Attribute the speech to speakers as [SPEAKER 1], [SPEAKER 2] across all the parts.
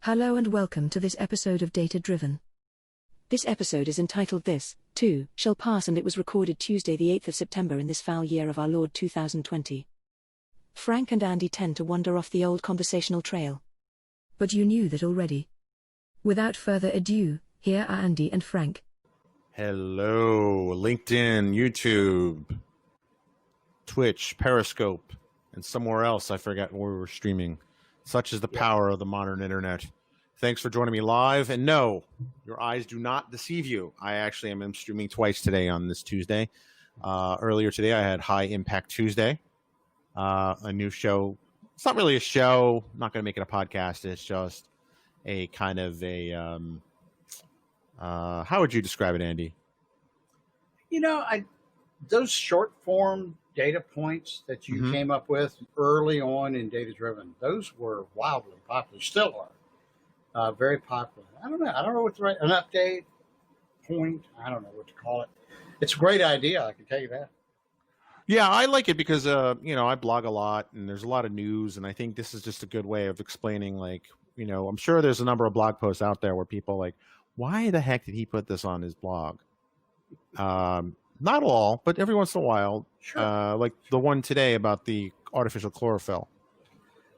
[SPEAKER 1] Hello and welcome to this episode of Data Driven. This episode is entitled This, Too, Shall Pass, and it was recorded Tuesday the 8th of September in this foul year of our Lord 2020. Frank and Andy tend to wander off the old conversational trail. But you knew that already. Without further ado, here are Andy and Frank.
[SPEAKER 2] Hello, LinkedIn, YouTube, Twitch, Periscope, and somewhere else. I forgot where we were streaming. Such is the power of the modern internet. Thanks for joining me live. And no, your eyes do not deceive you. I actually am streaming twice today on this Tuesday. Earlier today, I had High Impact Tuesday, a new show. It's not really a show. I'm not going to make it a podcast. It's just a kind of a, how would you describe it, Andy?
[SPEAKER 3] You know, those short form data points that you came up with early on in Data Driven, those were wildly popular, still are very popular. I don't know what an update point, I don't know what to call it. It's a great idea, I can tell you that.
[SPEAKER 2] Yeah, I like it because, I blog a lot and there's a lot of news, and I think this is just a good way of explaining, I'm sure there's a number of blog posts out there where people like, why the heck did he put this on his blog? Not all, but every once in a while,
[SPEAKER 3] Sure.
[SPEAKER 2] like the one today about the artificial chlorophyll.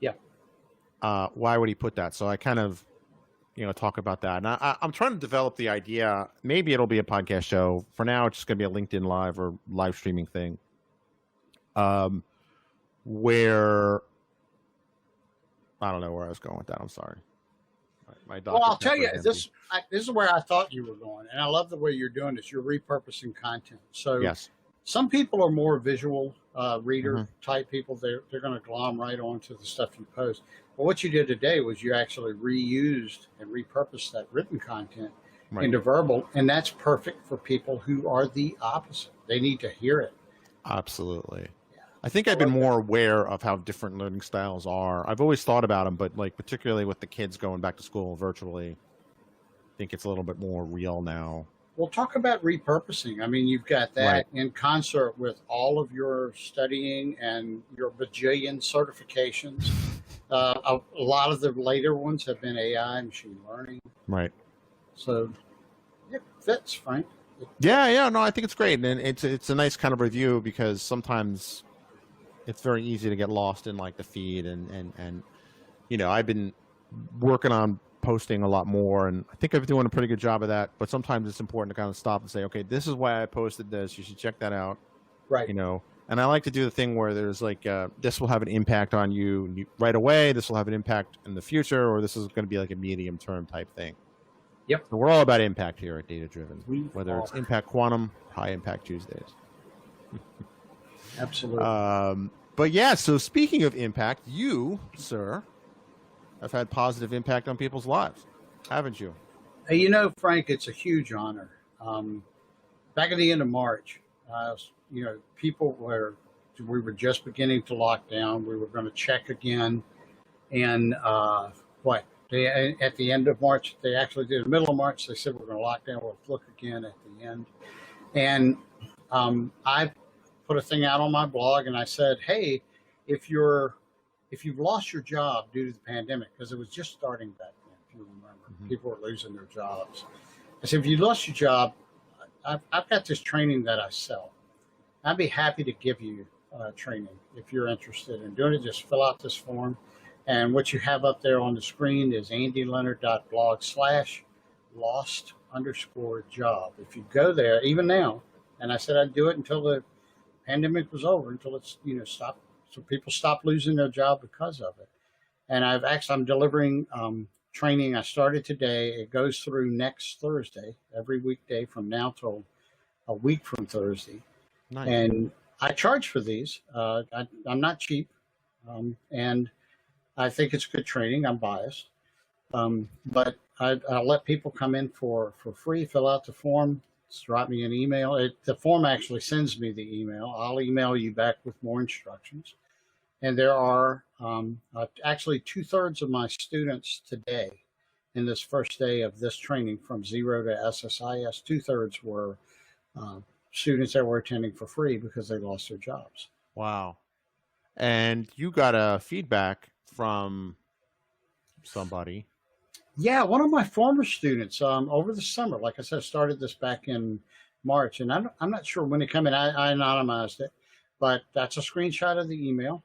[SPEAKER 3] Yeah.
[SPEAKER 2] Why would he put that? So I kind of, talk about that. And I'm trying to develop the idea. Maybe it'll be a podcast show. For now, it's just going to be a LinkedIn Live or live streaming thing. Where I don't know where I was going with that. I'm sorry. My
[SPEAKER 3] Well, I'll tell you, this is where I thought you were going, and I love the way you're doing this. You're repurposing content. So
[SPEAKER 2] yes.
[SPEAKER 3] Some people are more visual reader type people. They're going to glom right onto the stuff you post. But what you did today was you actually reused and repurposed that written content into verbal, and that's perfect for people who are the opposite. They need to hear it.
[SPEAKER 2] Absolutely. I think I've been more aware of how different learning styles are. I've always thought about them, but particularly with the kids going back to school virtually, I think it's a little bit more real now.
[SPEAKER 3] Well, talk about repurposing. I mean, you've got that in concert with all of your studying and your bajillion certifications. A lot of the later ones have been AI, machine learning.
[SPEAKER 2] Right.
[SPEAKER 3] So it fits, Frank.
[SPEAKER 2] Yeah. No, I think it's great. And it's a nice kind of review because sometimes it's very easy to get lost in the feed and I've been working on posting a lot more, and I think I'm doing a pretty good job of that, but sometimes it's important to kind of stop and say, okay, this is why I posted this. You should check that out.
[SPEAKER 3] Right.
[SPEAKER 2] And I like to do the thing where there's this will have an impact on you right away. This will have an impact in the future, or this is going to be like a medium term type thing.
[SPEAKER 3] Yep.
[SPEAKER 2] So we're all about impact here at Data Driven, whether it's Impact Quantum, High Impact Tuesdays.
[SPEAKER 3] Absolutely.
[SPEAKER 2] But yeah, so speaking of impact, you, sir, have had positive impact on people's lives, haven't you?
[SPEAKER 3] Hey, Frank, it's a huge honor. Back at the end of March, we were just beginning to lock down. We were going to check again. And at the end of March, they actually did. In the middle of March, they said we're going to lock down. We'll look again at the end. And I put a thing out on my blog, and I said, hey, if you've lost your job due to the pandemic, because it was just starting back then, if you remember, people were losing their jobs. I said, if you lost your job, I've got this training that I sell. I'd be happy to give you training if you're interested in doing it. Just fill out this form. And what you have up there on the screen is andyleonard.blog/lost_job. If you go there, even now, and I said I'd do it until the pandemic was over, until it's stopped, so people stop losing their job because of it. And I'm delivering training. I started today. It goes through next Thursday, every weekday from now till a week from Thursday.
[SPEAKER 2] Nice.
[SPEAKER 3] And I charge for these. I'm not cheap, and I think it's good training. I'm biased, but I'll let people come in for free, fill out the form. Drop me an email. The form actually sends me the email. I'll email you back with more instructions. And there are actually 2/3 of my students today in this first day of this training from 0 to SSIS. 2/3 were students that were attending for free because they lost their jobs.
[SPEAKER 2] Wow. And you got a feedback from somebody
[SPEAKER 3] Yeah, one of my former students over the summer, like I said, started this back in March, and I'm not sure when it came in. I anonymized it, but that's a screenshot of the email,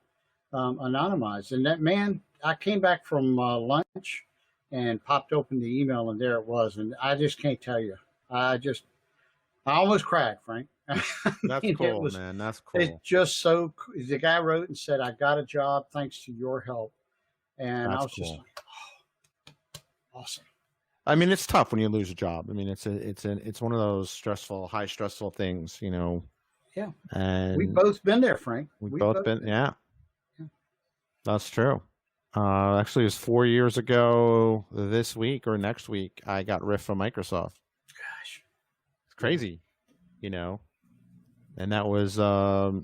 [SPEAKER 3] anonymized. And that man, I came back from lunch and popped open the email, and there it was. And I just can't tell you. I almost cried, Frank. I
[SPEAKER 2] That's
[SPEAKER 3] mean,
[SPEAKER 2] cool, man. That's
[SPEAKER 3] it's
[SPEAKER 2] cool.
[SPEAKER 3] just so. The guy wrote and said, "I got a job thanks to your help," and I
[SPEAKER 2] That's
[SPEAKER 3] was just
[SPEAKER 2] cool.
[SPEAKER 3] like, awesome.
[SPEAKER 2] I mean, it's tough when you lose a job. I mean, it's one of those high stressful things, you know.
[SPEAKER 3] Yeah, we've
[SPEAKER 2] And
[SPEAKER 3] both been there, Frank.
[SPEAKER 2] we've
[SPEAKER 3] We've
[SPEAKER 2] both
[SPEAKER 3] both
[SPEAKER 2] been,
[SPEAKER 3] been.
[SPEAKER 2] yeah,
[SPEAKER 3] Yeah.
[SPEAKER 2] that's true. Actually, it was 4 years ago this week or next week. I got riffed from Microsoft.
[SPEAKER 3] Gosh.
[SPEAKER 2] It's crazy, you know. And that was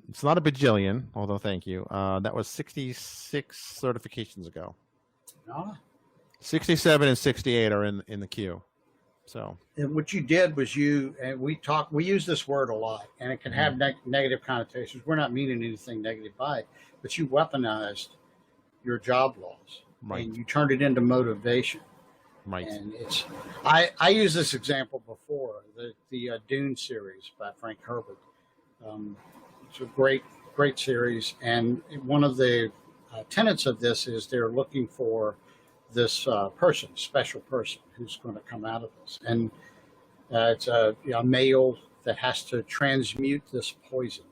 [SPEAKER 2] it's not a bajillion, although thank you. That was 66 certifications ago.
[SPEAKER 3] Ah.
[SPEAKER 2] 67 and 68 are in the queue. So
[SPEAKER 3] And what you did was and we use this word a lot, and it can have negative connotations. We're not meaning anything negative by it, but you weaponized your job loss,
[SPEAKER 2] right,
[SPEAKER 3] and you turned it into motivation.
[SPEAKER 2] right.
[SPEAKER 3] And I used this example before, the Dune series by Frank Herbert. It's a great series, and one of the tenets of this is they're looking for this special person who's going to come out of this, and it's a male that has to transmute this poison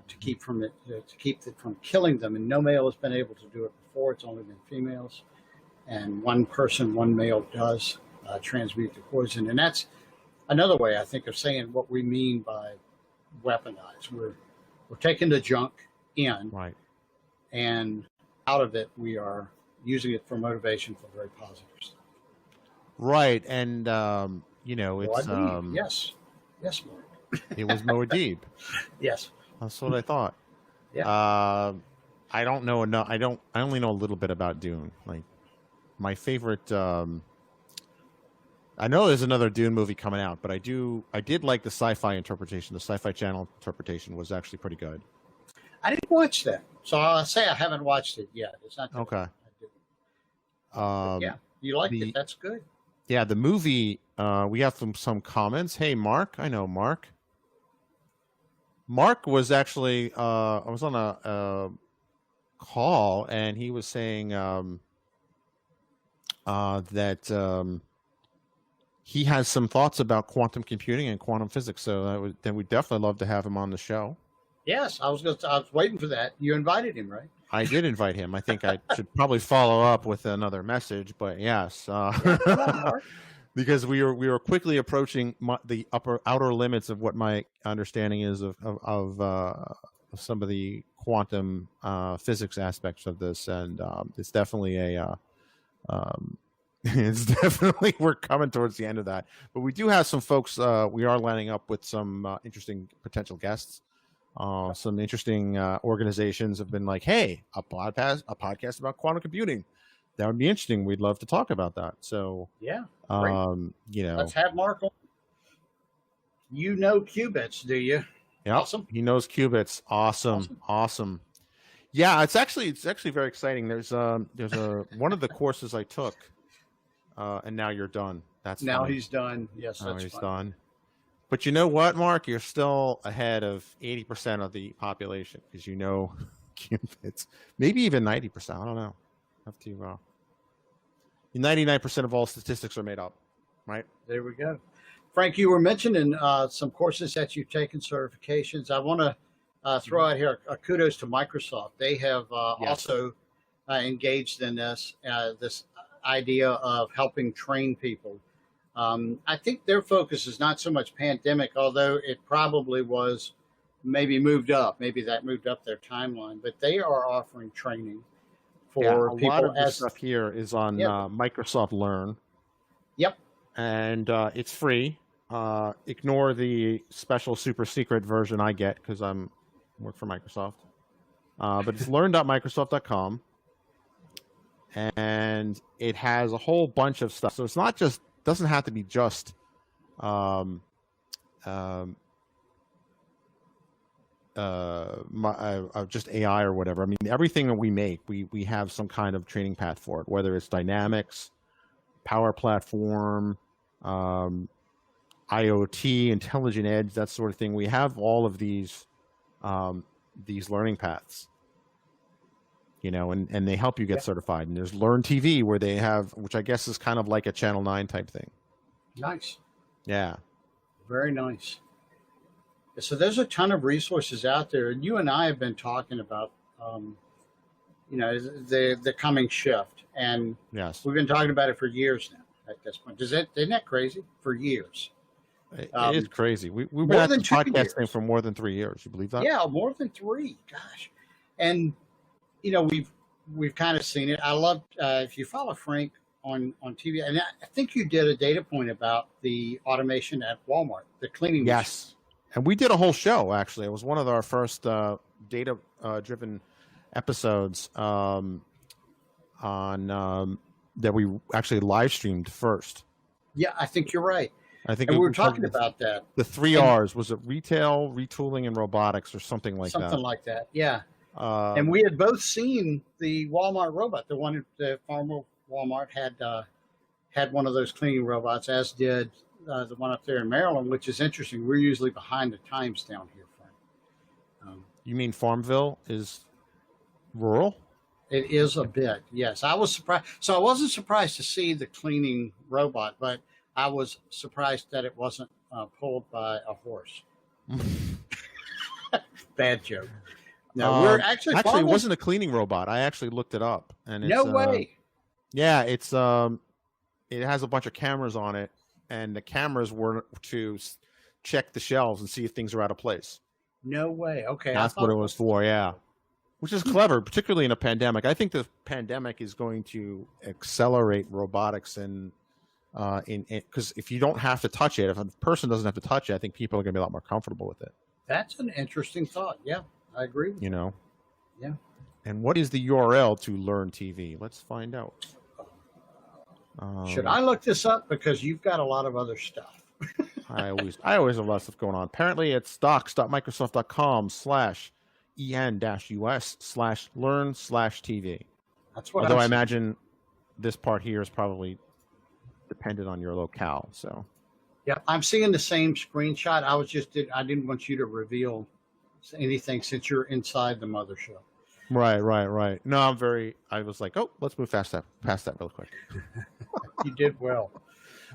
[SPEAKER 3] to keep it from killing them. And no male has been able to do it before. It's only been females, and one male does transmute the poison, and that's another way I think of saying what we mean by weaponize. We're taking the junk in,
[SPEAKER 2] Right.
[SPEAKER 3] and out of it we are using it for motivation for very positive stuff.
[SPEAKER 2] Right. And you know,
[SPEAKER 3] Well, I
[SPEAKER 2] it's
[SPEAKER 3] believe, yes, Mark.
[SPEAKER 2] it was Moadib.
[SPEAKER 3] Yes,
[SPEAKER 2] That's what I thought.
[SPEAKER 3] yeah.
[SPEAKER 2] I don't know enough. I only know a little bit about Dune. Like my favorite. I know there's another Dune movie coming out, but I did like the sci-fi interpretation. The Sci-Fi Channel interpretation was actually pretty good.
[SPEAKER 3] I didn't watch that, so I'll say I haven't watched it yet. It's not that
[SPEAKER 2] Okay.
[SPEAKER 3] I didn't. Yeah, you liked it. That's good.
[SPEAKER 2] Yeah, the movie. We have some comments. Hey, Mark. I know Mark. Mark was actually. I was on a call, and he was saying that he has some thoughts about quantum computing and quantum physics. So then we'd definitely love to have him on the show.
[SPEAKER 3] Yes, I was waiting for that. You invited him, right?
[SPEAKER 2] I did invite him. I think I should probably follow up with another message, but yes,
[SPEAKER 3] Yeah, come on, Mark.
[SPEAKER 2] because we were quickly approaching the outer limits of what my understanding is of some of the quantum physics aspects of this, and it's definitely it's definitely we're coming towards the end of that. But we do have some folks. We are lining up with some interesting potential guests. Some interesting organizations have been like, "Hey, a podcast about quantum computing. That would be interesting. We'd love to talk about that." So,
[SPEAKER 3] Yeah,
[SPEAKER 2] you know,
[SPEAKER 3] let's have Mark on. You know qubits, do you?
[SPEAKER 2] yeah,
[SPEAKER 3] Awesome.
[SPEAKER 2] he knows qubits. Awesome. Yeah, it's actually very exciting. There's one of the courses I took, and now you're done. That's
[SPEAKER 3] now
[SPEAKER 2] funny.
[SPEAKER 3] he's done. Yes,
[SPEAKER 2] Now
[SPEAKER 3] that's
[SPEAKER 2] he's
[SPEAKER 3] fine.
[SPEAKER 2] done. But you know what, Mark? You're still ahead of 80% of the population because you know qubits. Maybe even 90%. I don't know. Have to. 99% of all statistics are made up, right?
[SPEAKER 3] There we go. Frank, you were mentioning some courses that you've taken, certifications. I want to throw out here a kudos to Microsoft. They have also engaged in this idea of helping train people. I think their focus is not so much pandemic, although it probably was maybe moved up. Maybe that moved up their timeline, but they are offering training for
[SPEAKER 2] a
[SPEAKER 3] people.
[SPEAKER 2] lot of this stuff here is on Microsoft Learn.
[SPEAKER 3] Yep.
[SPEAKER 2] And it's free. Ignore the special super secret version I get because I'm work for Microsoft. But it's learn.microsoft.com. And it has a whole bunch of stuff. So it's not just doesn't have to be just just AI or whatever. I mean, everything that we make, we have some kind of training path for it, whether it's dynamics, power platform, IoT, intelligent edge, that sort of thing. We have all of these learning paths, you know, and they help you get certified. And there's Learn TV, where they have, which I guess is kind of like a Channel 9 type thing.
[SPEAKER 3] Nice.
[SPEAKER 2] Yeah.
[SPEAKER 3] Very nice. So there's a ton of resources out there, and you and I have been talking about, you know, the coming shift, and
[SPEAKER 2] Yes,
[SPEAKER 3] we've been talking about it for years now. At this point, isn't that crazy? For years.
[SPEAKER 2] it is crazy. We've been
[SPEAKER 3] More
[SPEAKER 2] at
[SPEAKER 3] than
[SPEAKER 2] this
[SPEAKER 3] 2
[SPEAKER 2] podcast
[SPEAKER 3] years.
[SPEAKER 2] thing for more than 3 years. You believe that?
[SPEAKER 3] Yeah, more than 3. Gosh, and you know we've kind of seen it. I love if you follow Frank on TV, and I think you did a data point about the automation at Walmart, the cleaning.
[SPEAKER 2] Yes, and we did a whole show. Actually, it was one of our first data driven episodes on that we actually live streamed first.
[SPEAKER 3] Yeah, I think you're right.
[SPEAKER 2] I think
[SPEAKER 3] And we were
[SPEAKER 2] was
[SPEAKER 3] talking about that.
[SPEAKER 2] the 3 R's. Was it retail, retooling, and robotics, or something like that?
[SPEAKER 3] Something like that. Yeah. And we had both seen the Walmart robot. The one at the farmer Walmart had one of those cleaning robots, as did the one up there in Maryland, which is interesting. We're usually behind the times down here, Frank.
[SPEAKER 2] You mean Farmville is rural?
[SPEAKER 3] It is a bit, yes. I was surprised. So I wasn't surprised to see the cleaning robot, but I was surprised that it wasn't pulled by a horse. Bad joke. No, we're actually
[SPEAKER 2] it wasn't a cleaning robot. I actually looked it up, and it's,
[SPEAKER 3] no way.
[SPEAKER 2] Yeah, it's it has a bunch of cameras on it, and the cameras were to check the shelves and see if things are out of place.
[SPEAKER 3] No way. Okay,
[SPEAKER 2] That's what it was for. Yeah, which is clever, particularly in a pandemic. I think the pandemic is going to accelerate robotics and because if you don't have to touch it, if a person doesn't have to touch it, I think people are going to be a lot more comfortable with it.
[SPEAKER 3] That's an interesting thought. Yeah, I agree with you.
[SPEAKER 2] You know.
[SPEAKER 3] Yeah.
[SPEAKER 2] And what is the URL to Learn TV? Let's find out.
[SPEAKER 3] Should I look this up, because you've got a lot of other stuff?
[SPEAKER 2] I always have a lot of stuff going on. Apparently, it's docs.microsoft.com/en-us/learn/TV.
[SPEAKER 3] That's what.
[SPEAKER 2] Although I imagine this part here is probably dependent on your locale. So.
[SPEAKER 3] Yeah, I'm seeing the same screenshot. I didn't want you to reveal anything since you're inside the mothership.
[SPEAKER 2] Right. No, I was like, oh, let's move past that real quick.
[SPEAKER 3] You did well.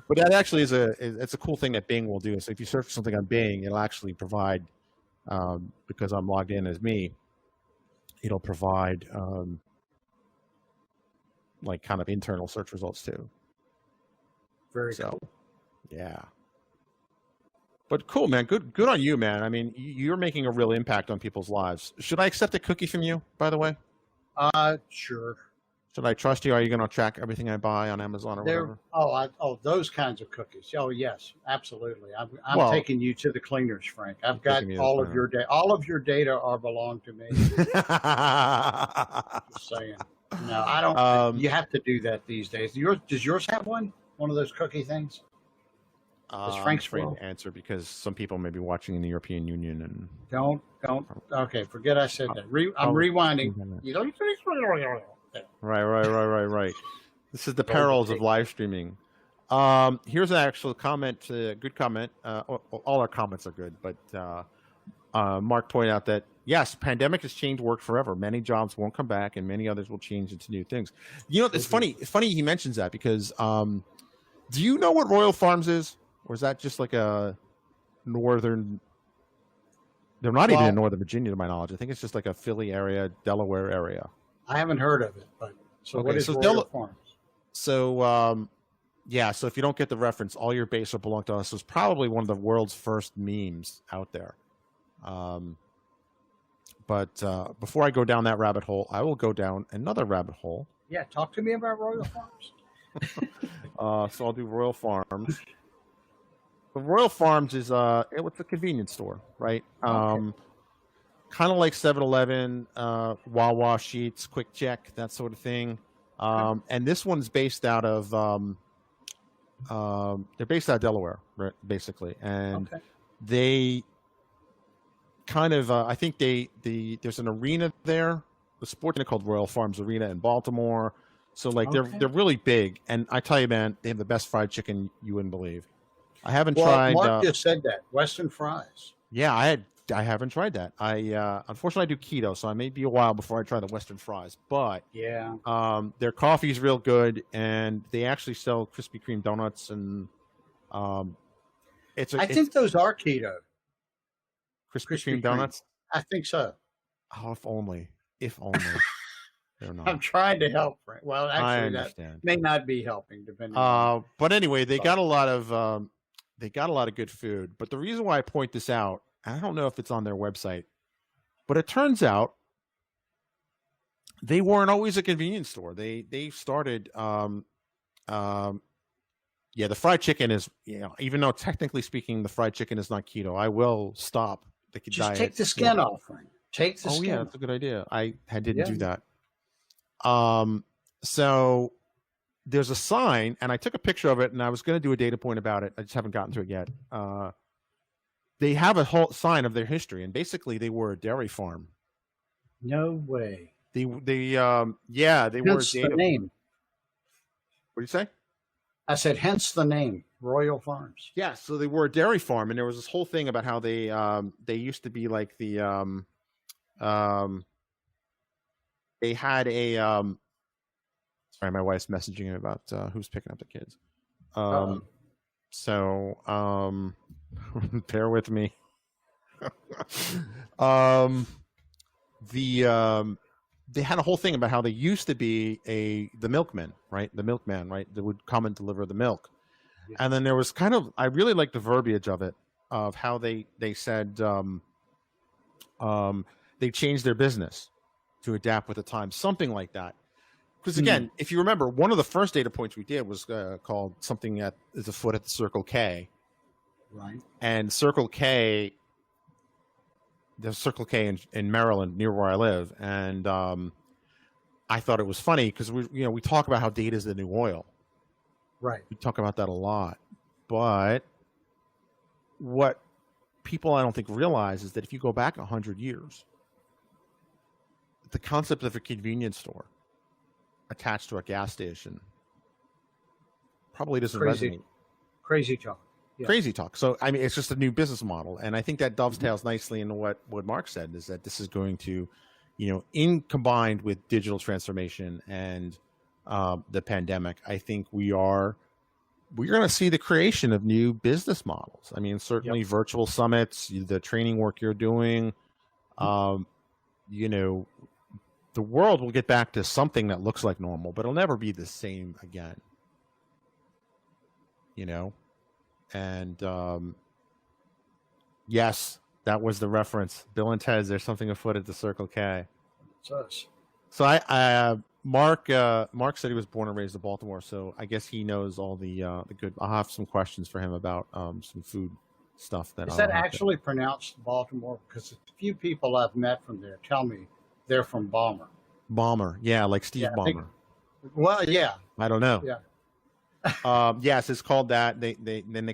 [SPEAKER 2] But that actually it's a cool thing that Bing will do. So if you search something on Bing, it'll actually provide, because I'm logged in as me, it'll provide like kind of internal search results too.
[SPEAKER 3] Very cool.
[SPEAKER 2] Yeah. But cool, man. Good on you, man. I mean, you're making a real impact on people's lives. Should I accept a cookie from you, by the way?
[SPEAKER 3] Sure.
[SPEAKER 2] Should I trust you? Are you going to track everything I buy on Amazon or whatever?
[SPEAKER 3] Those kinds of cookies. Oh, yes, absolutely. I'm taking you to the cleaners, Frank. I've got all of your data. All of your data belong to me. Just saying. No, I don't. You have to do that these days. Does yours have one? One of those cookie things?
[SPEAKER 2] Frank's afraid to answer because some people may be watching in the European Union and
[SPEAKER 3] don't. Okay, forget I said that. I'm rewinding. You don't.
[SPEAKER 2] Right. This is the perils of live streaming. Here's an actual comment. Good comment. All our comments are good, but Mark pointed out that yes, pandemic has changed work forever. Many jobs won't come back, and many others will change into new things. You know, it's funny. It's funny he mentions that because do you know what Royal Farms is? Or is that just like a northern? They're not even in Northern Virginia, to my knowledge. I think it's just like a Philly area, Delaware area.
[SPEAKER 3] I haven't heard of it, but what is Royal Farms?
[SPEAKER 2] So, so if you don't get the reference, all your base will belong to us. It's probably one of the world's first memes out there. But before I go down that rabbit hole, I will go down another rabbit hole.
[SPEAKER 3] Yeah, talk to me about Royal Farms.
[SPEAKER 2] So I'll do Royal Farms. The Royal Farms is it's a convenience store, right? Kind of like 7-Eleven, Wawa, Sheetz, Quick Check, that sort of thing. And this one's based out of they're based out of Delaware, right, basically, and they kind of I think there's an arena there, the sports arena called Royal Farms Arena in Baltimore. So like
[SPEAKER 3] Okay.
[SPEAKER 2] they're really big, and I tell you, man, they have the best fried chicken you wouldn't believe. I haven't
[SPEAKER 3] Well,
[SPEAKER 2] tried.
[SPEAKER 3] Mark just said that Western fries.
[SPEAKER 2] Yeah, I haven't tried that. I unfortunately I do keto, so I may be a while before I try the Western fries. But
[SPEAKER 3] Yeah.
[SPEAKER 2] their coffee is real good, and they actually sell Krispy Kreme donuts, and
[SPEAKER 3] I think those are keto.
[SPEAKER 2] Krispy
[SPEAKER 3] Krispy
[SPEAKER 2] Kreme
[SPEAKER 3] Kreme.
[SPEAKER 2] donuts.
[SPEAKER 3] I think so.
[SPEAKER 2] Oh, if only, if only they're not.
[SPEAKER 3] I'm trying to help. Frank. Well,
[SPEAKER 2] I
[SPEAKER 3] actually, that
[SPEAKER 2] understand.
[SPEAKER 3] may not be helping, depending on.
[SPEAKER 2] But anyway, they
[SPEAKER 3] But-
[SPEAKER 2] got a lot of good food. But the reason why I point this out, I don't know if it's on their website, but it turns out they weren't always a convenience store. They started yeah, the fried chicken is, even though technically speaking the fried chicken is not keto, I will stop the
[SPEAKER 3] Just
[SPEAKER 2] diet.
[SPEAKER 3] take the skin off, Frank. Take the
[SPEAKER 2] Oh
[SPEAKER 3] skin.
[SPEAKER 2] yeah,
[SPEAKER 3] off.
[SPEAKER 2] that's a good idea. I didn't
[SPEAKER 3] Yeah.
[SPEAKER 2] do that. So there's a sign, and I took a picture of it, and I was going to do a data point about it. I just haven't gotten to it yet. They have a whole sign of their history, and basically they were a dairy farm.
[SPEAKER 3] No way.
[SPEAKER 2] They were a
[SPEAKER 3] Hence
[SPEAKER 2] data.
[SPEAKER 3] the name.
[SPEAKER 2] What do you say?
[SPEAKER 3] I said, hence the name, Royal Farms.
[SPEAKER 2] Yeah, so they were a dairy farm, and there was this whole thing about how they used to be like the they had a sorry, my wife's messaging me about who's picking up the kids. So bear with me. They had a whole thing about how they used to be the milkman, right? The milkman, right? That would come and deliver the milk. Yeah. And then there was I really like the verbiage of it, of how they said they changed their business to adapt with the times, something like that. Because again, if you remember, one of the first data points we did was called something that is afoot at the Circle K.
[SPEAKER 3] Right.
[SPEAKER 2] And Circle K, there's Circle K in Maryland, near where I live, and I thought it was funny because we talk about how data is the new oil.
[SPEAKER 3] Right.
[SPEAKER 2] We talk about that a lot, but what people I don't think realize is that if you go back 100 years, the concept of a convenience store attached to a gas station probably doesn't resonate.
[SPEAKER 3] Crazy talk.
[SPEAKER 2] Yeah. Crazy talk. So, I mean, it's just a new business model. And I think that dovetails nicely into what Mark said, is that this is going to, combined with digital transformation and the pandemic, I think we're going to see the creation of new business models. I mean, certainly virtual summits, the training work you're doing, the world will get back to something that looks like normal, but it'll never be the same again. And yes, that was the reference. Bill and Ted's There's Something Afoot at the Circle K.
[SPEAKER 3] It's us.
[SPEAKER 2] So Mark said he was born and raised in Baltimore, so I guess he knows all the good. I'll have some questions for him about some food stuff. Is
[SPEAKER 3] that actually pronounced Baltimore? Because a few people I've met from there tell me they're from Balmer.
[SPEAKER 2] Balmer, yeah, like Steve Ballmer.
[SPEAKER 3] Well, yeah.
[SPEAKER 2] I don't know.
[SPEAKER 3] Yeah.
[SPEAKER 2] Yes, it's called that. They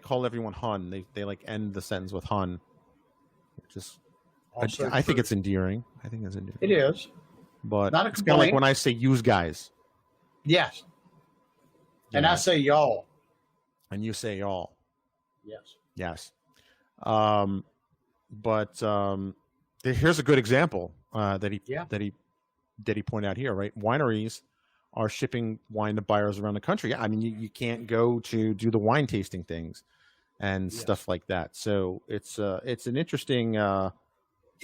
[SPEAKER 2] call everyone Hun. They like end the sentence with Hun, which is I think it's endearing. I think it's endearing.
[SPEAKER 3] It is,
[SPEAKER 2] but
[SPEAKER 3] not a
[SPEAKER 2] it's kind of like when I say "use guys."
[SPEAKER 3] Yes. And I say y'all.
[SPEAKER 2] And you say y'all.
[SPEAKER 3] Yes.
[SPEAKER 2] Yes. But here's a good example that he pointed out here. Right, wineries are shipping wine to buyers around the country. I mean, you can't go to do the wine tasting things and stuff like that. So it's an interesting. I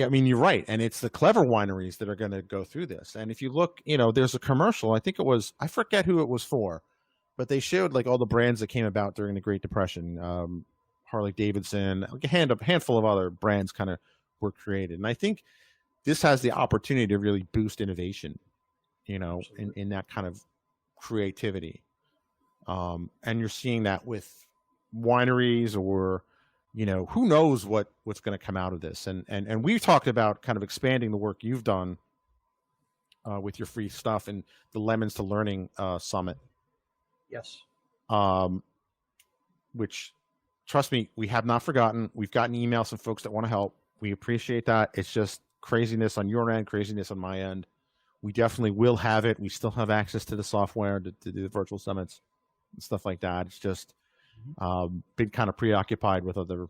[SPEAKER 2] mean, you're right, and it's the clever wineries that are going to go through this. And if you look, there's a commercial. I think it was, I forget who it was for, but they showed like all the brands that came about during the Great Depression. Harley Davidson, like a handful of other brands kind of were created, and I think this has the opportunity to really boost innovation. In that kind of creativity. And you're seeing that with wineries or, who knows what's going to come out of this. And we've talked about kind of expanding the work you've done with your free stuff and the Lemons to Learning Summit.
[SPEAKER 3] Yes.
[SPEAKER 2] Which, trust me, we have not forgotten. We've gotten emails from folks that want to help. We appreciate that. It's just craziness on your end, craziness on my end. We definitely will have it. We still have access to the software to do the virtual summits and stuff like that. It's just been kind of preoccupied with other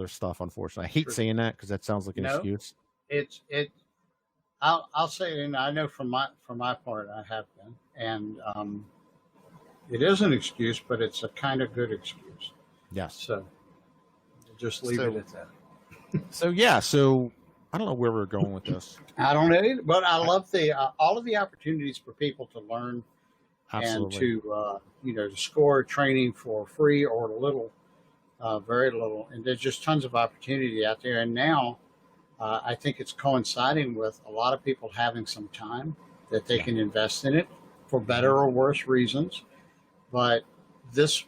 [SPEAKER 2] stuff, unfortunately. I hate saying that because that sounds like an excuse.
[SPEAKER 3] I'll say it, and I know from my part I have been, and it is an excuse, but it's a kind of good excuse.
[SPEAKER 2] Yes.
[SPEAKER 3] So just leave it at that.
[SPEAKER 2] So I don't know where we're going with this.
[SPEAKER 3] I don't know either, but I love the all of the opportunities for people to learn. Absolutely. And to score training for free or little, very little, and there's just tons of opportunity out there. And now, I think it's coinciding with a lot of people having some time that they can invest in it for better or worse reasons. But this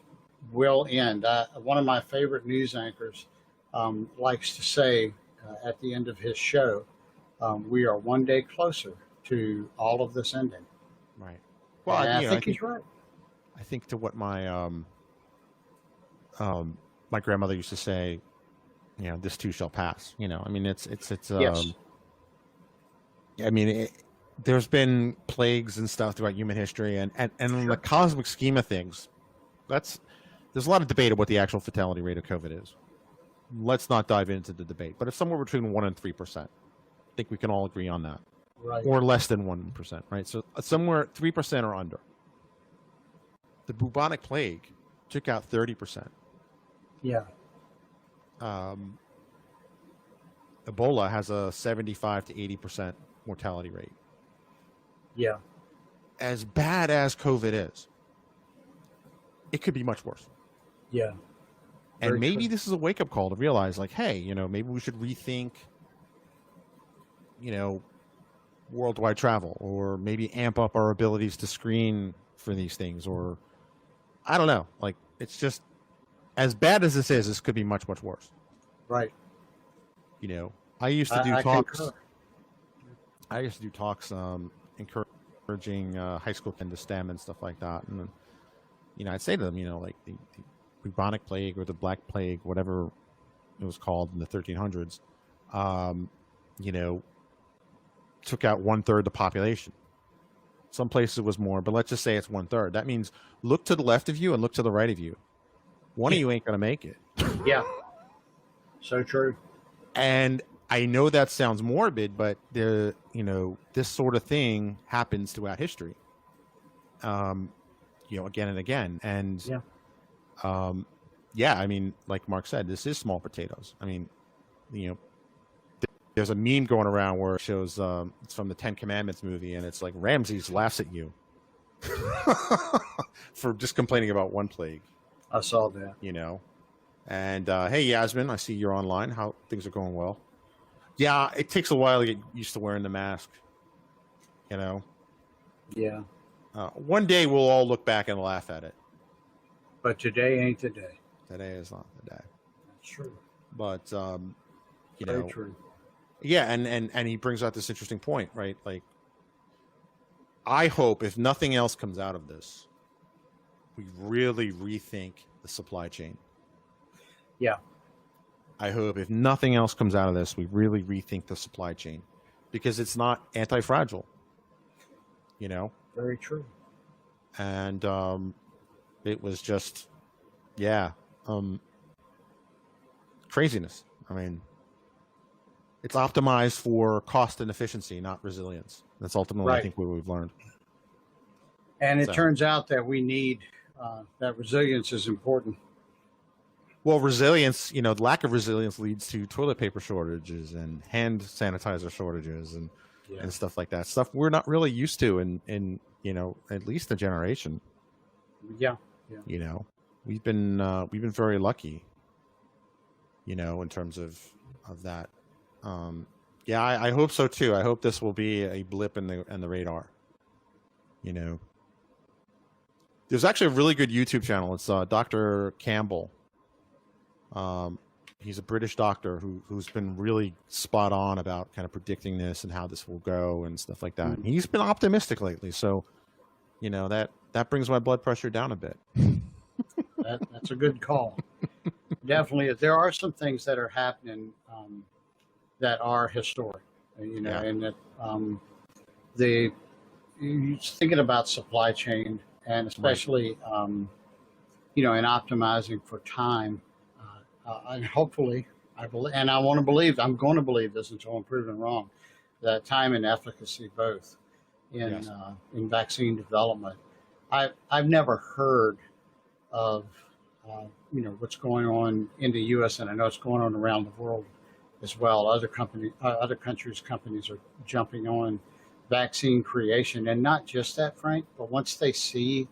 [SPEAKER 3] will end. One of my favorite news anchors likes to say at the end of his show, "We are one day closer to all of this ending."
[SPEAKER 2] Right.
[SPEAKER 3] Well, I think he's right.
[SPEAKER 2] I think to what my my grandmother used to say, this too shall pass. I mean, it's
[SPEAKER 3] yes.
[SPEAKER 2] I mean, there's been plagues and stuff throughout human history, and in the cosmic scheme of things, there's a lot of debate of what the actual fatality rate of COVID is. Let's not dive into the debate, but it's somewhere between 1% and 3%. I think we can all agree on that.
[SPEAKER 3] Right.
[SPEAKER 2] Or less than 1%, right? So somewhere 3% or under. The bubonic plague took out 30%.
[SPEAKER 3] Yeah.
[SPEAKER 2] Ebola has a 75 to 80% mortality rate.
[SPEAKER 3] Yeah.
[SPEAKER 2] As bad as COVID is, it could be much worse.
[SPEAKER 3] Yeah.
[SPEAKER 2] And maybe this is a wake-up call to realize, like, hey, maybe we should rethink, worldwide travel, or maybe amp up our abilities to screen for these things, or I don't know. Like, it's just as bad as this is, this could be much, much worse.
[SPEAKER 3] Right.
[SPEAKER 2] I used to do talks. I used to do talks encouraging high school kids to STEM and stuff like that. And I'd say to them, like the bubonic plague or the black plague, whatever it was called in the 1300s, took out 1/3 the population. Some places it was more, but let's just say it's 1/3. That means look to the left of you and look to the right of you. One of you ain't going to make it.
[SPEAKER 3] Yeah. So true.
[SPEAKER 2] And I know that sounds morbid, but this sort of thing happens throughout history. Again and again. And I mean, like Mark said, this is small potatoes. I mean, there's a meme going around where it shows it's from the 10 Commandments movie, and it's like Ramses laughs at you for just complaining about one plague.
[SPEAKER 3] I saw that.
[SPEAKER 2] And hey, Yasmin, I see you're online. How things are going? Well, yeah, it takes a while to get used to wearing the mask.
[SPEAKER 3] Yeah.
[SPEAKER 2] One day we'll all look back and laugh at it.
[SPEAKER 3] But today ain't the day.
[SPEAKER 2] Today is not the day.
[SPEAKER 3] That's true.
[SPEAKER 2] But
[SPEAKER 3] Very true.
[SPEAKER 2] Yeah, and he brings out this interesting point, right? Like, I hope if nothing else comes out of this, we really rethink the supply chain.
[SPEAKER 3] Yeah.
[SPEAKER 2] I hope if nothing else comes out of this, we really rethink the supply chain, because it's not anti-fragile.
[SPEAKER 3] Very true.
[SPEAKER 2] And it was just, craziness. I mean, it's optimized for cost and efficiency, not resilience. That's ultimately, I think, what we've learned.
[SPEAKER 3] And it turns out that we need that resilience is important.
[SPEAKER 2] Well, resilience, the lack of resilience leads to toilet paper shortages and hand sanitizer shortages and stuff like that. Stuff we're not really used to in at least a generation.
[SPEAKER 3] Yeah.
[SPEAKER 2] We've been very lucky, in terms of that. I hope so too. I hope this will be a blip in the radar. There's actually a really good YouTube channel. It's Dr. Campbell. He's a British doctor who's been really spot on about kind of predicting this and how this will go and stuff like that. And he's been optimistic lately, so that brings my blood pressure down a bit.
[SPEAKER 3] That's a good call. Definitely, there are some things that are happening that are historic, and that the you're thinking about supply chain, and
[SPEAKER 2] Right.
[SPEAKER 3] especially in optimizing for time, and hopefully I believe, and I'm going to believe this until I'm proven wrong, that time and efficacy both
[SPEAKER 2] Yes.
[SPEAKER 3] in vaccine development. I've never heard of what's going on in the U.S. and I know it's going on around the world as well. Other countries' companies are jumping on vaccine creation, and not just that, Frank, but once they see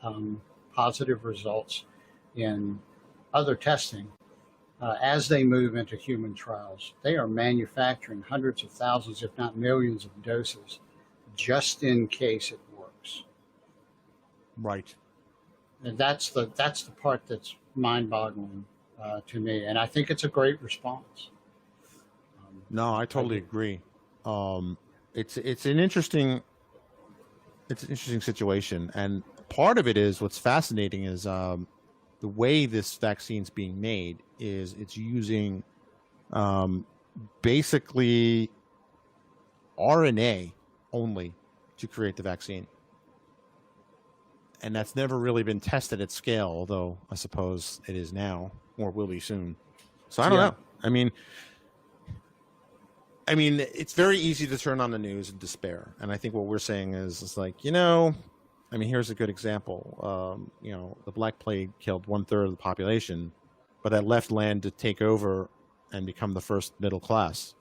[SPEAKER 3] um, positive results in other testing, as they move into human trials, they are manufacturing hundreds of thousands, if not millions, of doses just in case it works.
[SPEAKER 2] Right.
[SPEAKER 3] And that's the part that's mind-boggling to me, and I think it's a great response.
[SPEAKER 2] No, I totally agree. Um, it's an interesting situation, and part of it is what's fascinating is the way this vaccine's being made is it's using basically RNA only to create the vaccine. And that's never really been tested at scale, although I suppose it is now or will be soon. So I don't know. I mean, it's very easy to turn on the news and despair. And I think what we're saying is it's like, I mean, here's a good example. The Black Plague killed 1/3 of the population, but that left land to take over and become the first middle class.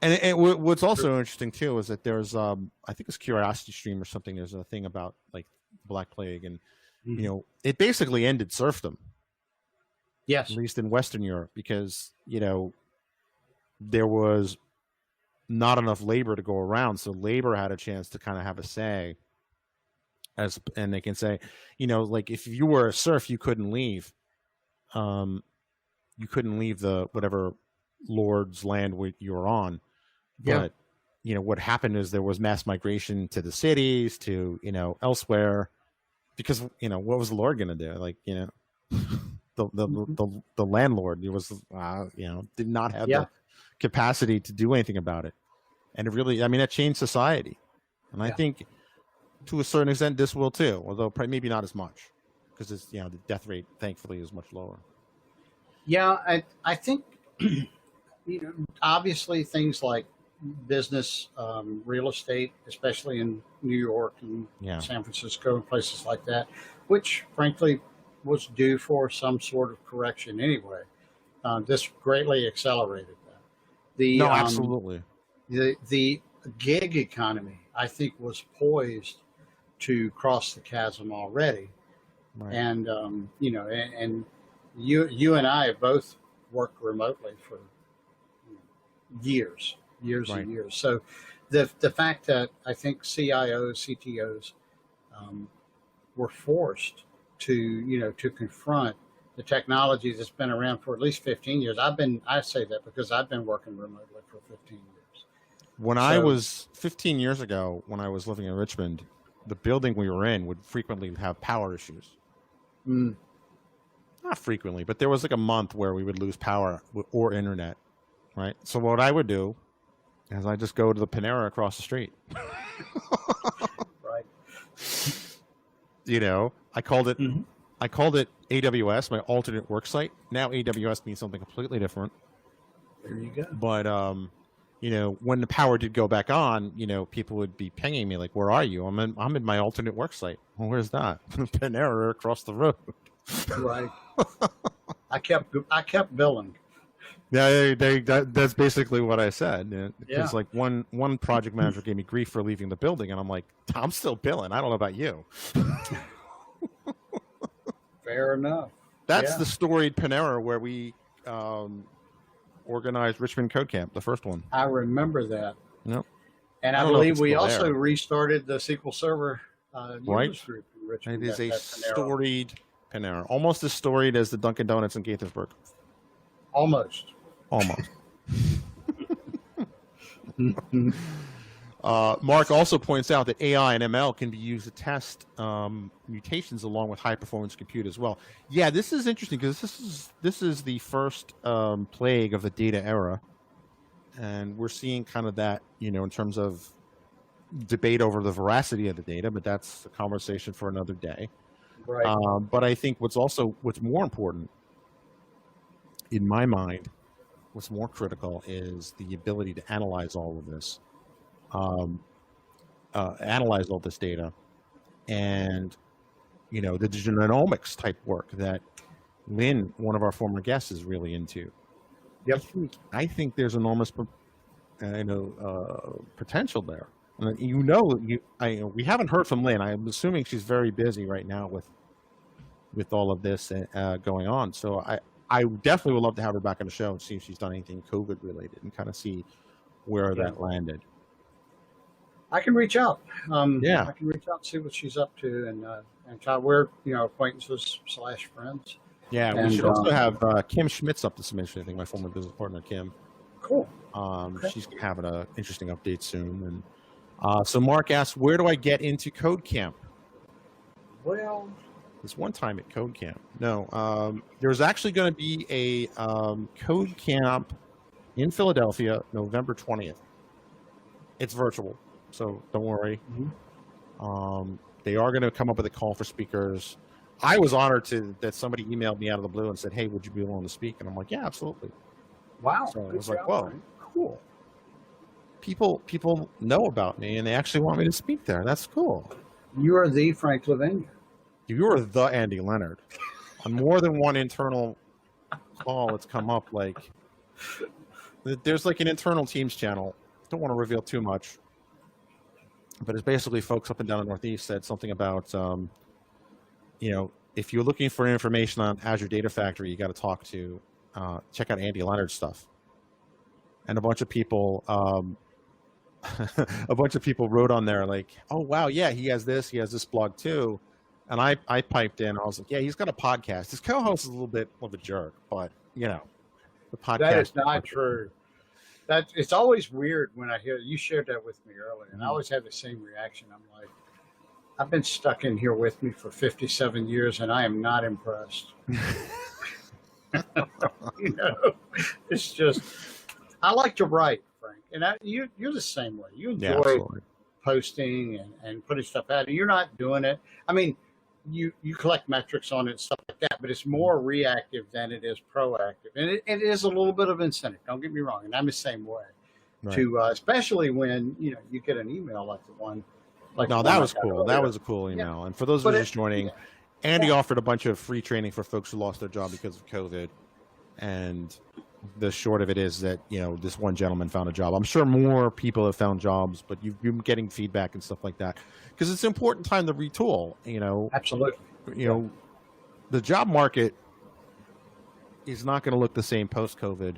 [SPEAKER 2] And what's also interesting too is that there's, I think it's Curiosity Stream or something. There's a thing about like Black Plague, and it basically ended serfdom.
[SPEAKER 3] Yes,
[SPEAKER 2] at least in Western Europe, because there was not enough labor to go around, so labor had a chance to kind of have a say. And they can say, like if you were a serf, you couldn't leave. You couldn't leave the whatever lord's land you were on.
[SPEAKER 3] Yeah.
[SPEAKER 2] But what happened is there was mass migration to the cities, to elsewhere, because what was the lord going to do? Like the landlord, it was did not have the capacity to do anything about it, and it really, that changed society, and I think to a certain extent this will too, although probably maybe not as much, because it's the death rate thankfully is much lower.
[SPEAKER 3] Yeah, I think obviously things like business, real estate, especially in New York and San Francisco and places like that, which frankly was due for some sort of correction anyway. This greatly accelerated that.
[SPEAKER 2] Absolutely.
[SPEAKER 3] The gig economy, I think, was poised to cross the chasm already, right. And and you and I have both worked remotely for years right. and years. So the fact that I think CIOs, CTOs were forced to confront the technology that's been around for at least 15 years. I say that because I've been working remotely for 15 years.
[SPEAKER 2] When I was 15 years ago, when I was living in Richmond, the building we were in would frequently have power issues. Not frequently, but there was like a month where we would lose power or internet, right? So what I would do is I just go to the Panera across the street.
[SPEAKER 3] Right.
[SPEAKER 2] I called it AWS, my alternate work site. Now AWS means something completely different.
[SPEAKER 3] There you go.
[SPEAKER 2] But when the power did go back on, people would be pinging me like, "Where are you?" I'm in my alternate work site. Well, where's that? Panera across the road.
[SPEAKER 3] Right. I kept billing.
[SPEAKER 2] Yeah, that's basically what I said. It's like one project manager gave me grief for leaving the building, and I'm like, I'm still billing. I don't know about you.
[SPEAKER 3] Fair enough.
[SPEAKER 2] That's the storied Panera where we organized Richmond Code Camp, the first one.
[SPEAKER 3] I remember that.
[SPEAKER 2] Yep.
[SPEAKER 3] And I believe we also restarted the SQL Server users group in Richmond.
[SPEAKER 2] It is a storied Panera, almost as storied as the Dunkin' Donuts in Gaithersburg.
[SPEAKER 3] Almost.
[SPEAKER 2] Mark also points out that AI and ML can be used to test mutations along with high-performance compute as well. Yeah, this is interesting because this is the first plague of the data era, and we're seeing kind of that, in terms of debate over the veracity of the data, but that's a conversation for another day.
[SPEAKER 3] Right.
[SPEAKER 2] But I think what's more important in my mind, what's more critical is the ability to analyze all of this, analyze all this data, and the genomics type work that Lynn, one of our former guests, is really into.
[SPEAKER 3] Yep.
[SPEAKER 2] I think there's enormous, potential there. And we haven't heard from Lynn. I'm assuming she's very busy right now with all of this going on. So I definitely would love to have her back on the show and see if she's done anything COVID related and kind of see where that landed.
[SPEAKER 3] I can reach out. I
[SPEAKER 2] Yeah.
[SPEAKER 3] can reach out and see what she's up to, and we're acquaintances / friends.
[SPEAKER 2] Yeah, we
[SPEAKER 3] And,
[SPEAKER 2] should also have Kim Schmitz up to submission. I think my former business partner, Kim.
[SPEAKER 3] Cool.
[SPEAKER 2] Okay. She's having an interesting update soon. And so Mark asks, where do I get into Code Camp?
[SPEAKER 3] Well,
[SPEAKER 2] This one time at Code Camp. No, there's actually going to be a Code Camp in Philadelphia, November 20th. It's virtual, so don't worry.
[SPEAKER 3] Mm-hmm.
[SPEAKER 2] They are going to come up with a call for speakers. I was honored that somebody emailed me out of the blue and said, hey, would you be willing to speak? And I'm like, yeah, absolutely.
[SPEAKER 3] Wow.
[SPEAKER 2] So I
[SPEAKER 3] Good
[SPEAKER 2] was like,
[SPEAKER 3] job,
[SPEAKER 2] whoa,
[SPEAKER 3] Frank.
[SPEAKER 2] cool. People know about me and they actually want me to speak there. That's cool.
[SPEAKER 3] You are the Frank Lavinia.
[SPEAKER 2] You are the Andy Leonard. On more than one internal call, it's come up like there's like an internal Teams channel. Don't want to reveal too much, but it's basically folks up and down the Northeast said something about, if you're looking for information on Azure Data Factory, you got to check out Andy Leonard's stuff. And a bunch of people, wrote on there like, oh wow, yeah, he has this blog too. And I piped in. I was like, yeah, he's got a podcast. His co-host is a little bit of a jerk, but the podcast.
[SPEAKER 3] That is not true. It's always weird when I hear you shared that with me earlier, and I always have the same reaction. I'm like, I've been stuck in here with me for 57 years, and I am not impressed. It's just I like to write, Frank, and you're the same way. You enjoy posting and putting stuff out, and you're not doing it. I mean, you collect metrics on it and stuff like that, but it's more reactive than it is proactive, and it is a little bit of incentive. Don't get me wrong, and I'm the same way. Right. To especially when you get an email like the one.
[SPEAKER 2] That was cool. That was a cool email. Yeah. And for those of you just joining, Andy offered a bunch of free training for folks who lost their job because of COVID, and the short of it is that this one gentleman found a job. I'm sure more people have found jobs, but you've been getting feedback and stuff like that because it's an important time to retool.
[SPEAKER 3] Absolutely.
[SPEAKER 2] The job market is not going to look the same post-COVID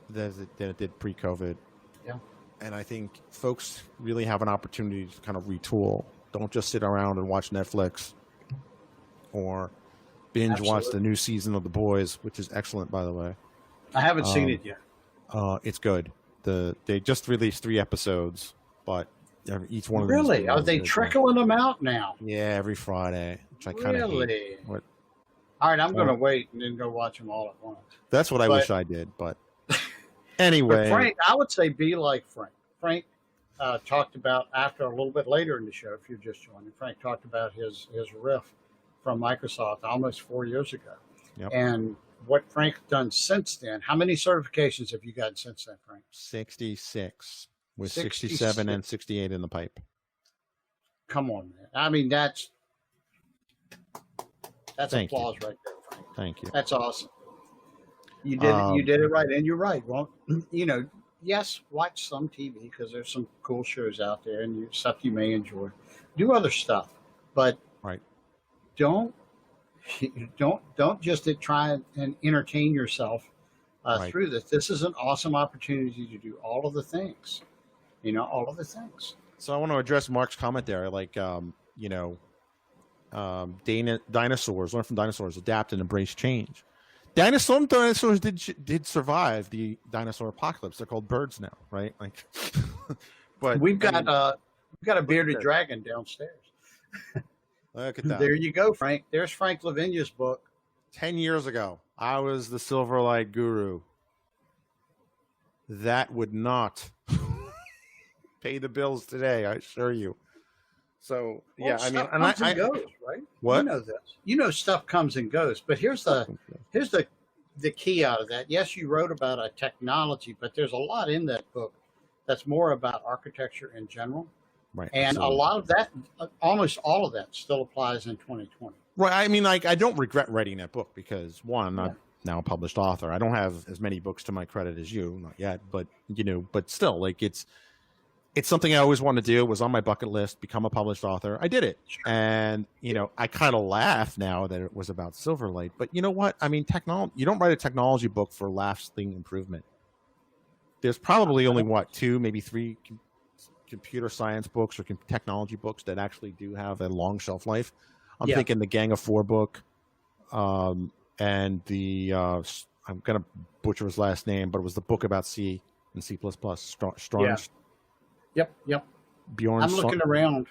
[SPEAKER 2] than it did pre-COVID.
[SPEAKER 3] Yeah.
[SPEAKER 2] And I think folks really have an opportunity to kind of retool. Don't just sit around and watch Netflix or binge watch the new season of The Boys, which is excellent, by the way.
[SPEAKER 3] I haven't seen it yet.
[SPEAKER 2] It's good. They just released 3 episodes, but each one of
[SPEAKER 3] them. Really? Are they trickling them out now?
[SPEAKER 2] Yeah, every Friday, which I kind of hate.
[SPEAKER 3] All right, I'm going to wait and then go watch them all at once.
[SPEAKER 2] That's what I wish I did, but anyway.
[SPEAKER 3] But Frank, I would say be like Frank. Frank talked about, after a little bit later in the show, if you're just joining, Frank talked about his riff from Microsoft almost 4 years ago.
[SPEAKER 2] Yep.
[SPEAKER 3] And what Frank's done since then. How many certifications have you gotten since then, Frank?
[SPEAKER 2] 66, with 67 and 68 in the pipe.
[SPEAKER 3] Come on, man. I mean, that's
[SPEAKER 2] Thank
[SPEAKER 3] applause
[SPEAKER 2] you.
[SPEAKER 3] right there, Frank.
[SPEAKER 2] Thank you.
[SPEAKER 3] That's awesome. You did it. You did it right, and you're right. Well, yes, watch some TV because there's some cool shows out there and stuff you may enjoy. Do other stuff, but don't just try and entertain yourself through this. This is an awesome opportunity to do all of the things. All of the things.
[SPEAKER 2] So I want to address Mark's comment there, like dinosaurs, learn from dinosaurs, adapt and embrace change. Some dinosaurs did survive the dinosaur apocalypse. They're called birds now, right? Like, but
[SPEAKER 3] we've got a bearded dragon downstairs.
[SPEAKER 2] Look at that.
[SPEAKER 3] There you go, Frank. There's Frank Lavinia's book.
[SPEAKER 2] 10 years ago, I was the Silverlight guru. That would not pay the bills today, I assure you. So
[SPEAKER 3] Well,
[SPEAKER 2] yeah, I mean,
[SPEAKER 3] stuff comes and goes, right?
[SPEAKER 2] What?
[SPEAKER 3] You know this. You know stuff comes and goes. But here's the key out of that. Yes, you wrote about a technology, but there's a lot in that book that's more about architecture in general.
[SPEAKER 2] Right.
[SPEAKER 3] And
[SPEAKER 2] absolutely.
[SPEAKER 3] a lot of that, almost all of that, still applies in 2020.
[SPEAKER 2] Right. I mean, like, I don't regret writing that book because, one, I'm not now a published author. I don't have as many books to my credit as you, not yet, but but still, like, it's something I always wanted to do. It was on my bucket list, become a published author. I did it.
[SPEAKER 3] Sure.
[SPEAKER 2] And, I kind of laugh now that it was about Silverlight, but you know what? I mean, you don't write a technology book for lasting improvement. There's probably only two, maybe three computer science books or technology books that actually do have a long shelf life. I'm thinking the Gang of Four book, and the I'm gonna butcher his last name, but it was the book about C and C++.
[SPEAKER 3] Yep.
[SPEAKER 2] Bjorn.
[SPEAKER 3] I'm looking around.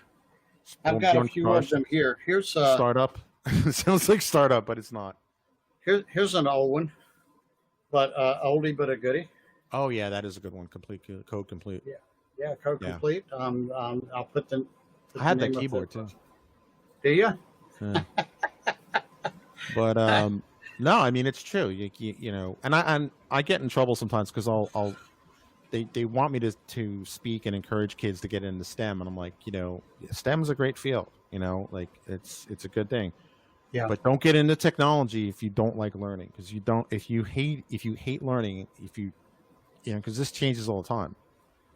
[SPEAKER 3] I've got a few of them here. Here's
[SPEAKER 2] Startup. Sounds like Startup, but it's not.
[SPEAKER 3] Here's an old one, but oldie but a goodie.
[SPEAKER 2] Oh yeah, that is a good one. Code Complete.
[SPEAKER 3] Yeah, Code Complete. I'll put the.
[SPEAKER 2] I had that keyboard too.
[SPEAKER 3] Do you?
[SPEAKER 2] Yeah. But no, I mean, it's true. And I get in trouble sometimes because they want me to speak and encourage kids to get into STEM, and I'm like, STEM is a great field. Like it's a good thing.
[SPEAKER 3] Yeah.
[SPEAKER 2] But don't get into technology if you don't like learning, because if you hate learning, because this changes all the time.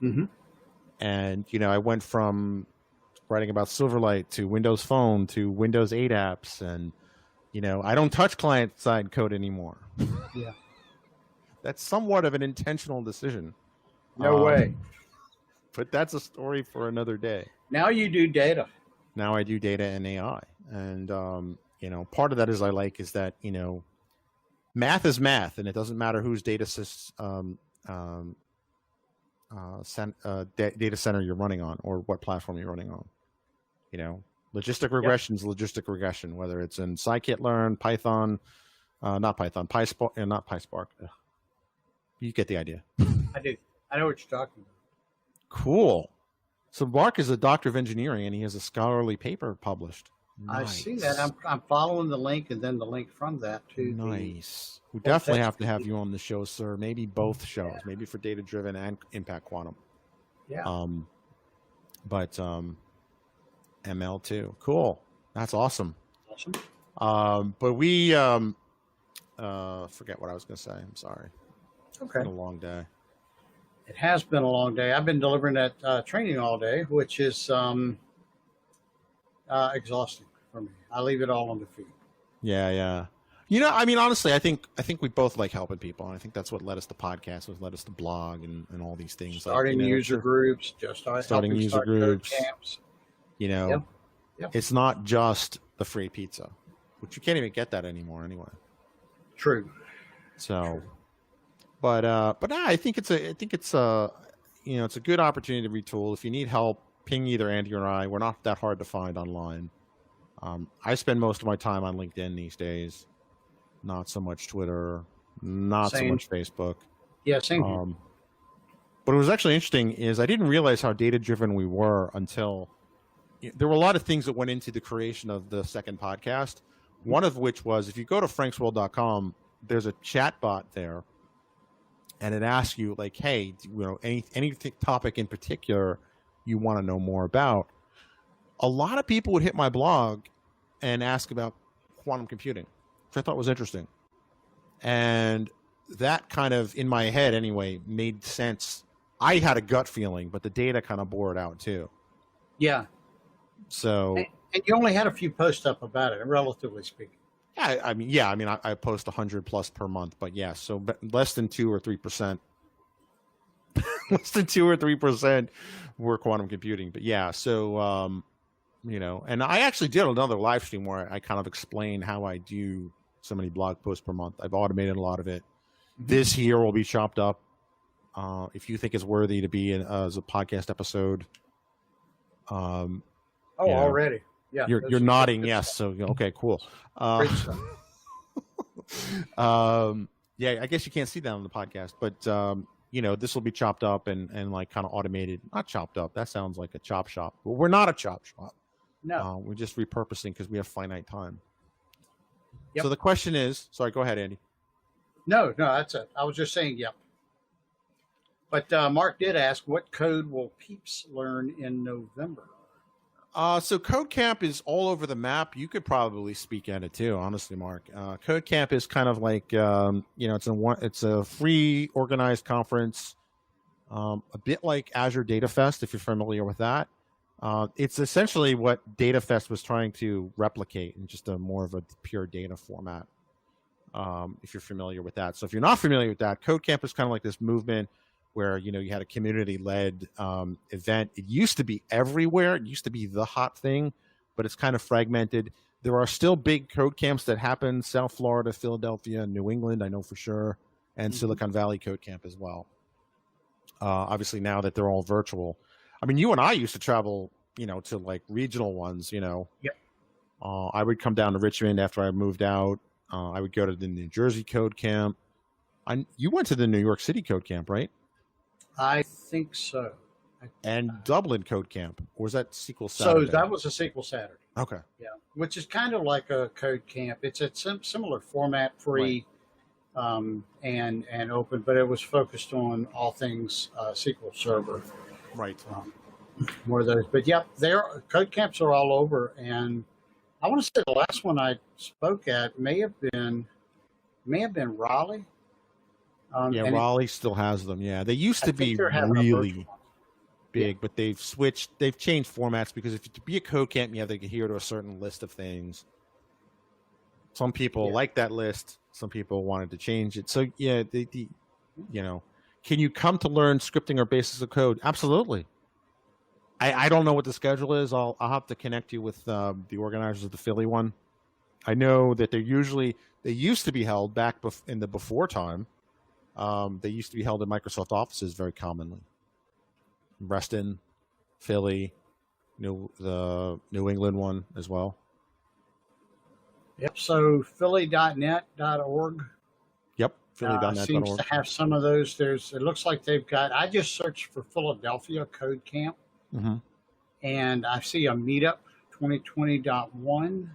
[SPEAKER 3] Mm-hmm.
[SPEAKER 2] And I went from writing about Silverlight to Windows Phone to Windows 8 apps, and I don't touch client-side code anymore.
[SPEAKER 3] Yeah,
[SPEAKER 2] that's somewhat of an intentional decision.
[SPEAKER 3] No way.
[SPEAKER 2] But that's a story for another day.
[SPEAKER 3] Now you do data.
[SPEAKER 2] Now I do data and AI, and part of that is that math is math, and it doesn't matter whose data center you're running on or what platform you're running on. Logistic regression is logistic regression, whether it's in scikit-learn, Python, not Python, PySpark, not PySpark. You get the idea.
[SPEAKER 3] I do. I know what you're talking about.
[SPEAKER 2] Cool. So Mark is a doctor of engineering, and he has a scholarly paper published. Nice.
[SPEAKER 3] I see that. I'm following the link, and then the link from that to.
[SPEAKER 2] Nice. We definitely have to have you on the show, sir. Maybe both shows. Maybe for Data Driven and Impact Quantum.
[SPEAKER 3] Yeah.
[SPEAKER 2] But ML too. Cool. That's awesome. But we forget what I was going to say. I'm sorry.
[SPEAKER 3] Okay.
[SPEAKER 2] It's been a long day.
[SPEAKER 3] It has been a long day. I've been delivering that training all day, which is exhausting for me. I leave it all on the feed.
[SPEAKER 2] Yeah. I mean, honestly, I think we both like helping people, and I think that's what led us to podcasts, what led us to blog, and all these things.
[SPEAKER 3] Starting user groups,
[SPEAKER 2] starting user groups,
[SPEAKER 3] camps.
[SPEAKER 2] Yep. It's not just the free pizza, which you can't even get that anymore anyway.
[SPEAKER 3] True.
[SPEAKER 2] So, but I think it's a good opportunity to retool. If you need help, ping either Andy or I. We're not that hard to find online. I spend most of my time on LinkedIn these days, not so much Twitter, not so much Facebook.
[SPEAKER 3] Yeah, same here.
[SPEAKER 2] But it was actually interesting is I didn't realize how data-driven we were until there were a lot of things that went into the creation of the second podcast. One of which was, if you go to franksworld.com, there's a chat bot there, and it asks you like, hey, any topic in particular you want to know more about. A lot of people would hit my blog and ask about quantum computing, which I thought was interesting. And that kind of, in my head anyway, made sense. I had a gut feeling, but the data kind of bore it out too.
[SPEAKER 3] Yeah.
[SPEAKER 2] So.
[SPEAKER 3] And you only had a few posts up about it, relatively speaking.
[SPEAKER 2] Yeah, I mean, I post 100 plus per month, but yeah, so less than 2 or 3%. Less than 2 or 3% were quantum computing, but yeah, so and I actually did another live stream where I kind of explain how I do so many blog posts per month. I've automated a lot of it. Mm-hmm. This here will be chopped up. If you think it's worthy to be as a podcast episode.
[SPEAKER 3] Already. Yeah,
[SPEAKER 2] you're nodding yes. So okay, cool. Yeah, I guess you can't see that on the podcast, but this will be chopped up and like kind of automated. Not chopped up. That sounds like a chop shop. But we're not a chop shop.
[SPEAKER 3] No.
[SPEAKER 2] We're just repurposing because we have finite time.
[SPEAKER 3] Yep.
[SPEAKER 2] So the question is, sorry, go ahead, Andy.
[SPEAKER 3] No, that's it. I was just saying, yep. But Mark did ask, what code will peeps learn in November?
[SPEAKER 2] So Code Camp is all over the map. You could probably speak at it too, honestly, Mark. Code Camp is kind of like, it's a free organized conference, a bit like Azure Data Fest, if you're familiar with that. It's essentially what Data Fest was trying to replicate in just a more of a pure data format. If you're familiar with that. So if you're not familiar with that, Code Camp is kind of like this movement where, you had a community-led event. It used to be everywhere. It used to be the hot thing, but it's kind of fragmented. There are still big code camps that happen, South Florida, Philadelphia, New England, I know for sure, and Silicon Valley Code Camp as well. Obviously, now that they're all virtual. I mean, you and I used to travel, to like regional ones, Yep. I would come down to Richmond after I moved out. I would go to the New Jersey Code Camp. You went to the New York City Code Camp, right?
[SPEAKER 3] I think so.
[SPEAKER 2] And Dublin Code Camp, or was that SQL Saturday?
[SPEAKER 3] So that was a SQL Saturday.
[SPEAKER 2] Okay.
[SPEAKER 3] Yeah, which is kind of like a code camp. It's a similar format, free, and open, but it was focused on all things SQL Server.
[SPEAKER 2] Right.
[SPEAKER 3] More of those, but yep, code camps are all over, and I want to say the last one I spoke at may have been Raleigh.
[SPEAKER 2] Raleigh still has them. Yeah, they used to be really big, but they've changed formats because to be a code camp, you have to adhere to a certain list of things. Some people like that list. Some people wanted to change it. So yeah, can you come to learn scripting or basics of code? Absolutely. I don't know what the schedule is. I'll have to connect you with the organizers of the Philly one. I know that they used to be held back in the before time. They used to be held in Microsoft offices very commonly. Reston, Philly, the New England one as well.
[SPEAKER 3] Yep. So philly.net.org.
[SPEAKER 2] Yep. Philly.net.org.
[SPEAKER 3] Seems to have some of those. It looks like they've got. I just searched for Philadelphia Code Camp, and I see a meetup 2020.1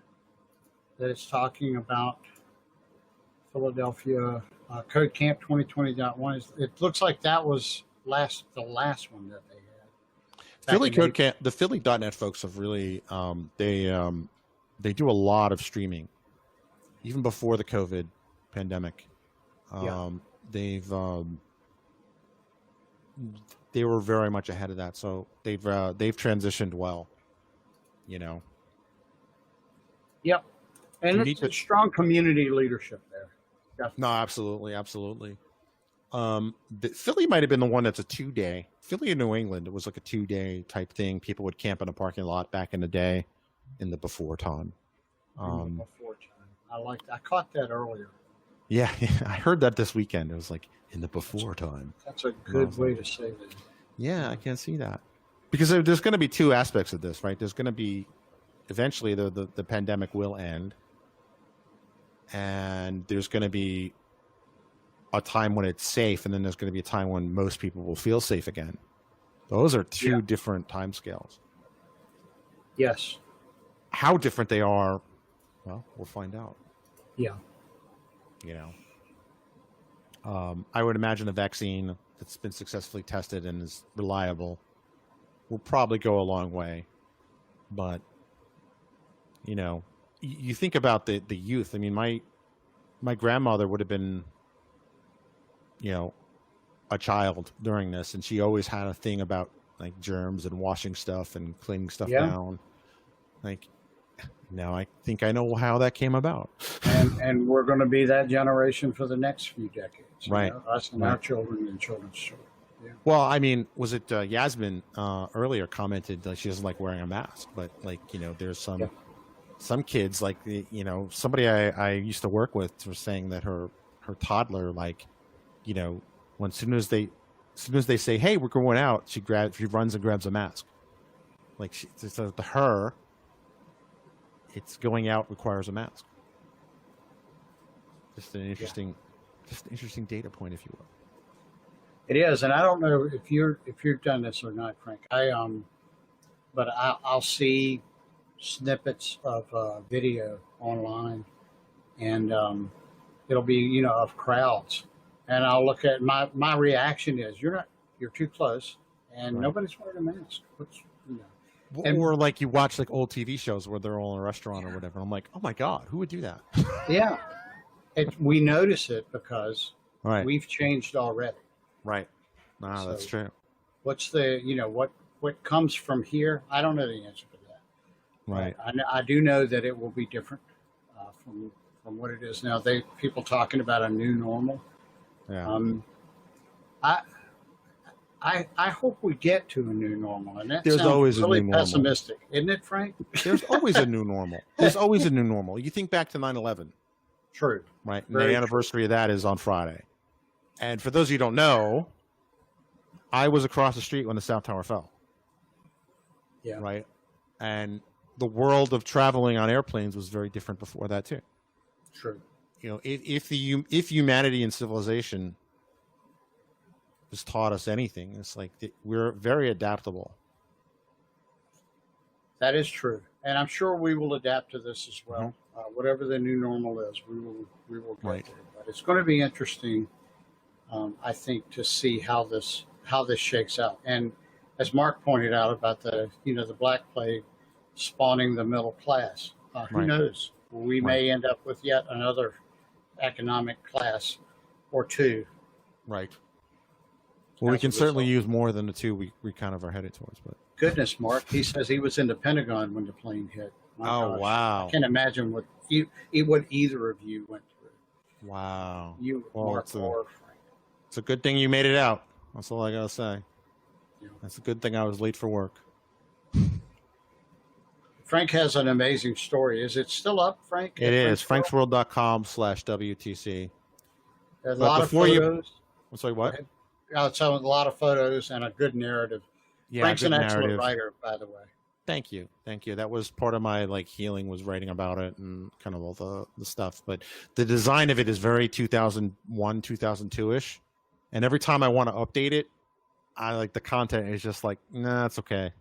[SPEAKER 3] that is talking about Philadelphia Code Camp 2020.1. It looks like that was the last one that they had.
[SPEAKER 2] Philly Code Camp, the Philly.net folks have really they do a lot of streaming, even before the COVID pandemic. They were very much ahead of that, so they've transitioned well.
[SPEAKER 3] Yep, and it's a strong community leadership there. Definitely.
[SPEAKER 2] No, absolutely. Philly might have been the one that's a 2-day. Philly in New England, it was like a 2-day type thing. People would camp in a parking lot back in the day, in the before time.
[SPEAKER 3] I caught that earlier.
[SPEAKER 2] Yeah, I heard that this weekend. It was like in the before time.
[SPEAKER 3] That's a good way to say that.
[SPEAKER 2] Yeah, I can see that. Because there's going to be two aspects of this, right? There's going to be, eventually the pandemic will end. And there's going to be a time when it's safe, and then there's going to be a time when most people will feel safe again. Those are two different timescales.
[SPEAKER 3] Yes.
[SPEAKER 2] How different they are, well, we'll find out.
[SPEAKER 3] Yeah.
[SPEAKER 2] I would imagine a vaccine that's been successfully tested and is reliable will probably go a long way. But, you think about the youth. I mean, my grandmother would have been, a child during this, and she always had a thing about like germs and washing stuff and cleaning stuff down. Like, now I think I know how that came about.
[SPEAKER 3] And we're going to be that generation for the next few decades.
[SPEAKER 2] Right.
[SPEAKER 3] Us and our children and children's children. Yeah.
[SPEAKER 2] Well, I mean, was it Yasmin earlier commented that she doesn't like wearing a mask, but like, there's some kids, like, somebody I used to work with was saying that her toddler, like, when as soon as they say, hey, we're going out, she runs and grabs a mask. Like, so to her, it's going out requires a mask. Just an interesting data point, if you will.
[SPEAKER 3] It is, and I don't know if you've done this or not, Frank. But I'll see snippets of video online, and it'll be of crowds, and I'll look at my reaction is you're too close, and
[SPEAKER 2] Right.
[SPEAKER 3] nobody's wearing a mask. Which,
[SPEAKER 2] Or like you watch like old TV shows where they're all in a restaurant or whatever. I'm like, oh my God, who would do that?
[SPEAKER 3] yeah, we notice it because
[SPEAKER 2] Right.
[SPEAKER 3] we've changed already.
[SPEAKER 2] Right. No, that's
[SPEAKER 3] So
[SPEAKER 2] true.
[SPEAKER 3] what's the what comes from here? I don't know the answer to that.
[SPEAKER 2] Right.
[SPEAKER 3] I do know that it will be different from what it is now. People talking about a new normal.
[SPEAKER 2] Yeah.
[SPEAKER 3] I I hope we get to a new normal, and that
[SPEAKER 2] There's
[SPEAKER 3] sounds
[SPEAKER 2] always a
[SPEAKER 3] really
[SPEAKER 2] new normal.
[SPEAKER 3] pessimistic, isn't it, Frank?
[SPEAKER 2] There's always a new normal. There's always a new normal. You think back to 9/11,
[SPEAKER 3] True.
[SPEAKER 2] right? And
[SPEAKER 3] Very
[SPEAKER 2] the anniversary of that is on Friday. And for those of you who don't know, I was across the street when the South Tower fell.
[SPEAKER 3] Yeah.
[SPEAKER 2] Right. And the world of traveling on airplanes was very different before that too.
[SPEAKER 3] True.
[SPEAKER 2] You know, if humanity and civilization has taught us anything, it's like we're very adaptable.
[SPEAKER 3] That is true, and I'm sure we will adapt to this as well. Whatever the new normal is, we will get
[SPEAKER 2] Right.
[SPEAKER 3] there. But it's going to be interesting, I think, to see how this shakes out. And as Mark pointed out about the Black Plague spawning the middle class, who
[SPEAKER 2] Right.
[SPEAKER 3] knows? We may end up with yet another economic class or two.
[SPEAKER 2] Right. Well, we
[SPEAKER 3] As a
[SPEAKER 2] can certainly
[SPEAKER 3] result.
[SPEAKER 2] use more than the two we kind of are headed towards. But
[SPEAKER 3] Goodness, Mark, he says he was in the Pentagon when the plane hit. My gosh.
[SPEAKER 2] wow,
[SPEAKER 3] I can't imagine what either of you went through.
[SPEAKER 2] wow.
[SPEAKER 3] You,
[SPEAKER 2] Well,
[SPEAKER 3] Mark,
[SPEAKER 2] it's a-
[SPEAKER 3] or Frank.
[SPEAKER 2] It's a good thing you made it out. That's all I gotta say.
[SPEAKER 3] Yeah.
[SPEAKER 2] That's a good thing I was late for work.
[SPEAKER 3] Frank has an amazing story. Is it still up, Frank?
[SPEAKER 2] It is
[SPEAKER 3] Frank's World?
[SPEAKER 2] franksworld.com/WTC.
[SPEAKER 3] There's a
[SPEAKER 2] But
[SPEAKER 3] lot of
[SPEAKER 2] before you-
[SPEAKER 3] photos.
[SPEAKER 2] I'm sorry, what?
[SPEAKER 3] It's a lot of photos and a good narrative.
[SPEAKER 2] Yeah,
[SPEAKER 3] Frank's
[SPEAKER 2] good
[SPEAKER 3] an excellent
[SPEAKER 2] narrative.
[SPEAKER 3] writer, by the way.
[SPEAKER 2] Thank you. That was part of my healing, was writing about it and kind of all the stuff. But the design of it is very 2001, 2002-ish. And every time I want to update it, the content is just like, nah, it's okay.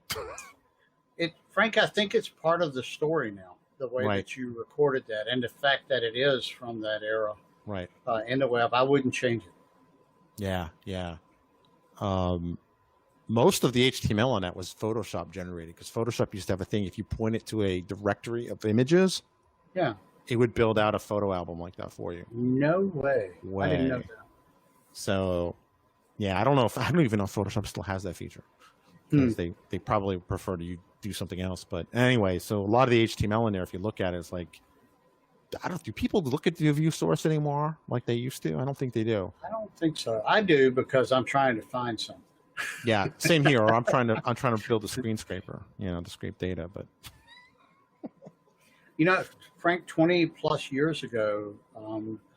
[SPEAKER 3] Frank, I think it's part of the story now, the way
[SPEAKER 2] Right.
[SPEAKER 3] that you recorded that, and the fact that it is from that era
[SPEAKER 2] Right.
[SPEAKER 3] in the web. I wouldn't change it.
[SPEAKER 2] Yeah. Most of the HTML on that was Photoshop generated, because Photoshop used to have a thing. If you point it to a directory of images,
[SPEAKER 3] Yeah.
[SPEAKER 2] it would build out a photo album like that for you.
[SPEAKER 3] No way. I didn't know
[SPEAKER 2] Way.
[SPEAKER 3] that.
[SPEAKER 2] So, yeah, I don't even know if Photoshop still has that feature, because they probably prefer to do something else. But anyway, so a lot of the HTML in there, if you look at it, it's like, do people look at the view source anymore like they used to? I don't think they do.
[SPEAKER 3] I don't think so. I do, because I'm trying to find something.
[SPEAKER 2] Yeah, same here. Or I'm trying to build a screen scraper, to scrape data. But
[SPEAKER 3] Frank, 20 plus years ago,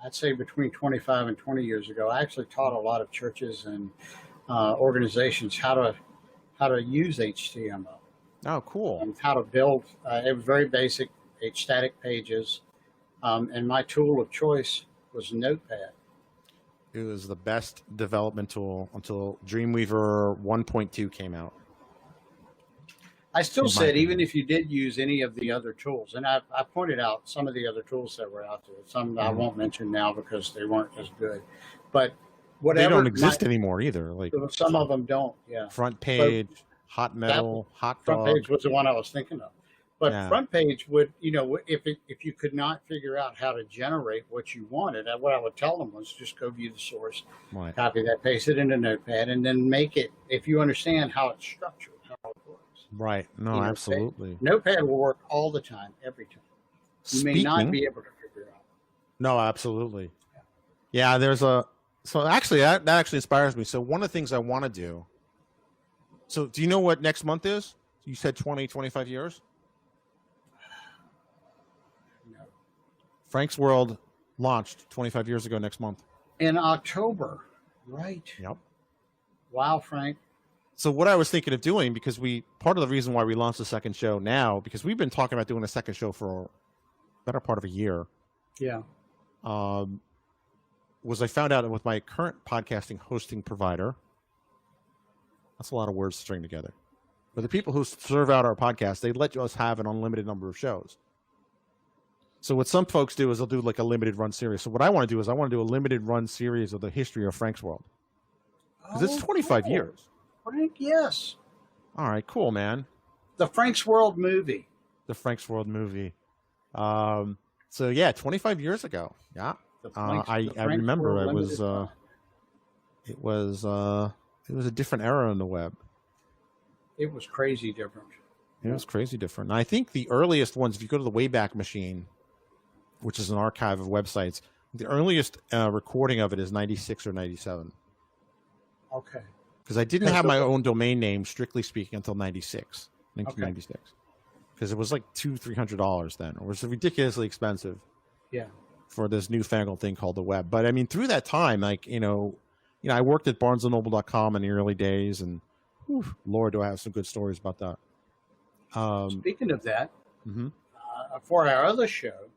[SPEAKER 3] I'd say between 25 and 20 years ago, I actually taught a lot of churches and organizations how to use HTML,
[SPEAKER 2] oh, cool.
[SPEAKER 3] and how to build. It was very basic, static pages, and my tool of choice was Notepad.
[SPEAKER 2] It was the best development tool until Dreamweaver 1.2 came out.
[SPEAKER 3] I still
[SPEAKER 2] In my
[SPEAKER 3] said, even
[SPEAKER 2] opinion.
[SPEAKER 3] if you did use any of the other tools, and I pointed out some of the other tools that were out there, some I won't mention now because they weren't as good, but whatever.
[SPEAKER 2] They don't exist anymore either. Like
[SPEAKER 3] Some of them don't, yeah.
[SPEAKER 2] Front Page, Hot Metal, Hot
[SPEAKER 3] Front
[SPEAKER 2] Dog.
[SPEAKER 3] Page was the one I was thinking of. But
[SPEAKER 2] Yeah.
[SPEAKER 3] Front Page would, if you could not figure out how to generate what you wanted, what I would tell them was just go view the source,
[SPEAKER 2] Right.
[SPEAKER 3] copy that, paste it into Notepad, and then make it, if you understand how it's structured, how it works.
[SPEAKER 2] Right. No, absolutely.
[SPEAKER 3] Notepad will work all the time, every time. You may not be able to figure it out.
[SPEAKER 2] No, absolutely. Yeah, so actually that actually inspires me. So one of the things I want to do. So do you know what next month is? You said 20, 25 years?
[SPEAKER 3] No.
[SPEAKER 2] Frank's World launched 25 years ago next month.
[SPEAKER 3] In October, right?
[SPEAKER 2] Yep.
[SPEAKER 3] Wow, Frank.
[SPEAKER 2] So what I was thinking of doing, because part of the reason why we launched the second show now, because we've been talking about doing a second show for a better part of a year.
[SPEAKER 3] Yeah.
[SPEAKER 2] was I found out with my current podcasting hosting provider. That's a lot of words to string together. But the people who serve out our podcast, they let us have an unlimited number of shows. So what some folks do is they'll do like a limited run series. So what I want to do is I want to do a limited run series of the history of Frank's World. Because it's 25 years.
[SPEAKER 3] Frank, yes.
[SPEAKER 2] All right, cool, man.
[SPEAKER 3] The Frank's World movie.
[SPEAKER 2] The Frank's World movie. So yeah, 25 years ago. Yeah. I remember it was a different era on the web.
[SPEAKER 3] It was crazy different.
[SPEAKER 2] It was crazy different. And I think the earliest ones, if you go to the Wayback Machine, which is an archive of websites, the earliest recording of it is 96 or 97.
[SPEAKER 3] Okay.
[SPEAKER 2] Because I didn't have my own domain name, strictly speaking, until 1996. Because it was like $200-300 then. It was ridiculously expensive.
[SPEAKER 3] Yeah.
[SPEAKER 2] For this newfangled thing called the web. But I mean, through that time, like, I worked at barnesandnoble.com in the early days, and Lord, do I have some good stories about that.
[SPEAKER 3] Speaking of that, for our other show,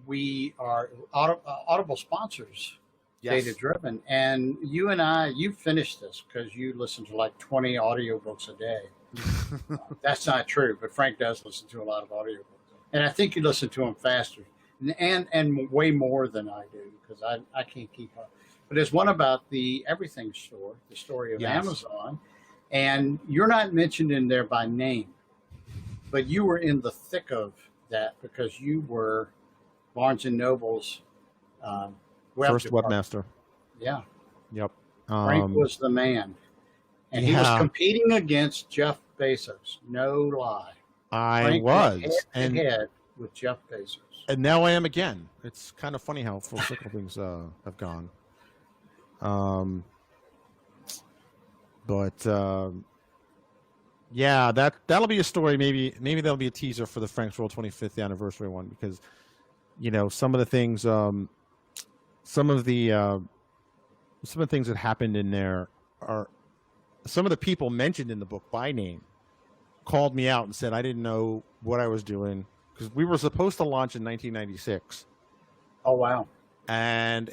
[SPEAKER 3] we are Audible sponsors,
[SPEAKER 2] yes.
[SPEAKER 3] Data Driven. And you and you finished this because you listen to like 20 audiobooks a day. That's not true, but Frank does listen to a lot of audiobooks. And I think you listen to them faster and way more than I do because I can't keep up. But there's one about the Everything Store, the story of Amazon. And you're not mentioned in there by name, but you were in the thick of that because you were Barnes & Noble's
[SPEAKER 2] first webmaster.
[SPEAKER 3] Yeah.
[SPEAKER 2] Yep.
[SPEAKER 3] Frank was the man. And he was competing against Jeff Bezos. No lie.
[SPEAKER 2] Frank
[SPEAKER 3] was head with Jeff Bezos.
[SPEAKER 2] And now I am again. It's kind of funny how full circle things have gone. Yeah, that'll be a story. Maybe that'll be a teaser for the Frank's World 25th anniversary one, because some of the things, some of the things that happened in there are some of the people mentioned in the book by name called me out and said I didn't know what I was doing, because we were supposed to launch in 1996.
[SPEAKER 3] Oh wow!
[SPEAKER 2] And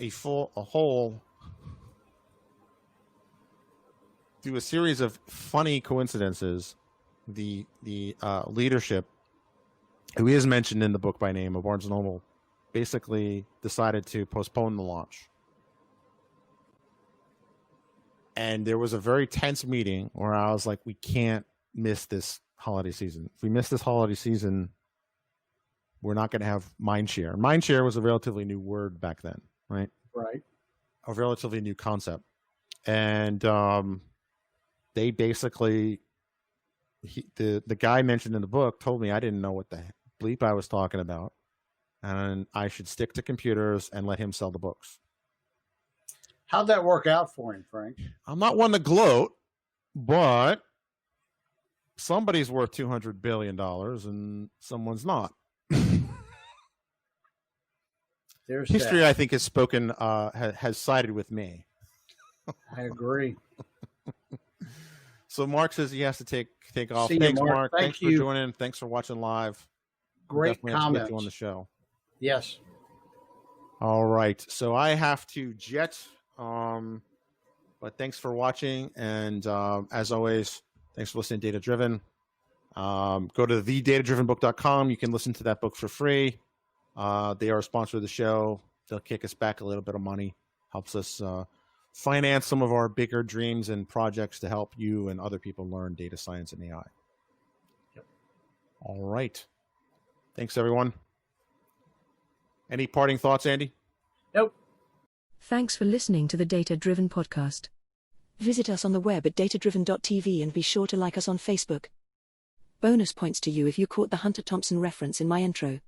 [SPEAKER 2] through a series of funny coincidences, the leadership, who is mentioned in the book by name of Barnes & Noble, basically decided to postpone the launch. And there was a very tense meeting where I was like, we can't miss this holiday season. If we miss this holiday season, we're not going to have mindshare. Mindshare was a relatively new word back then, right?
[SPEAKER 3] Right.
[SPEAKER 2] A relatively new concept. And they basically, the guy mentioned in the book told me I didn't know what the bleep I was talking about, and I should stick to computers and let him sell the books.
[SPEAKER 3] How'd that work out for him, Frank?
[SPEAKER 2] I'm not one to gloat, but somebody's worth $200 billion and someone's not.
[SPEAKER 3] There's
[SPEAKER 2] history,
[SPEAKER 3] that.
[SPEAKER 2] I think, has spoken, has sided with me.
[SPEAKER 3] I agree.
[SPEAKER 2] So Mark says he has to take off.
[SPEAKER 3] See you,
[SPEAKER 2] Thanks, Mark.
[SPEAKER 3] Thank
[SPEAKER 2] Thanks
[SPEAKER 3] you.
[SPEAKER 2] for joining. Thanks for watching live.
[SPEAKER 3] Great
[SPEAKER 2] comments.
[SPEAKER 3] comments.
[SPEAKER 2] Get you on the show.
[SPEAKER 3] Yes.
[SPEAKER 2] All right. So I have to jet. But thanks for watching. And as always, thanks for listening to Data Driven. Go to thedatadrivenbook.com. You can listen to that book for free. They are a sponsor of the show. They'll kick us back a little bit of money. Helps us finance some of our bigger dreams and projects to help you and other people learn data science and AI.
[SPEAKER 3] Yep.
[SPEAKER 2] All right. Thanks, everyone. Any parting thoughts, Andy?
[SPEAKER 3] Nope.
[SPEAKER 1] Thanks for listening to the Data Driven podcast. Visit us on the web at datadriven.tv and be sure to like us on Facebook. Bonus points to you if you caught the Hunter Thompson reference in my intro.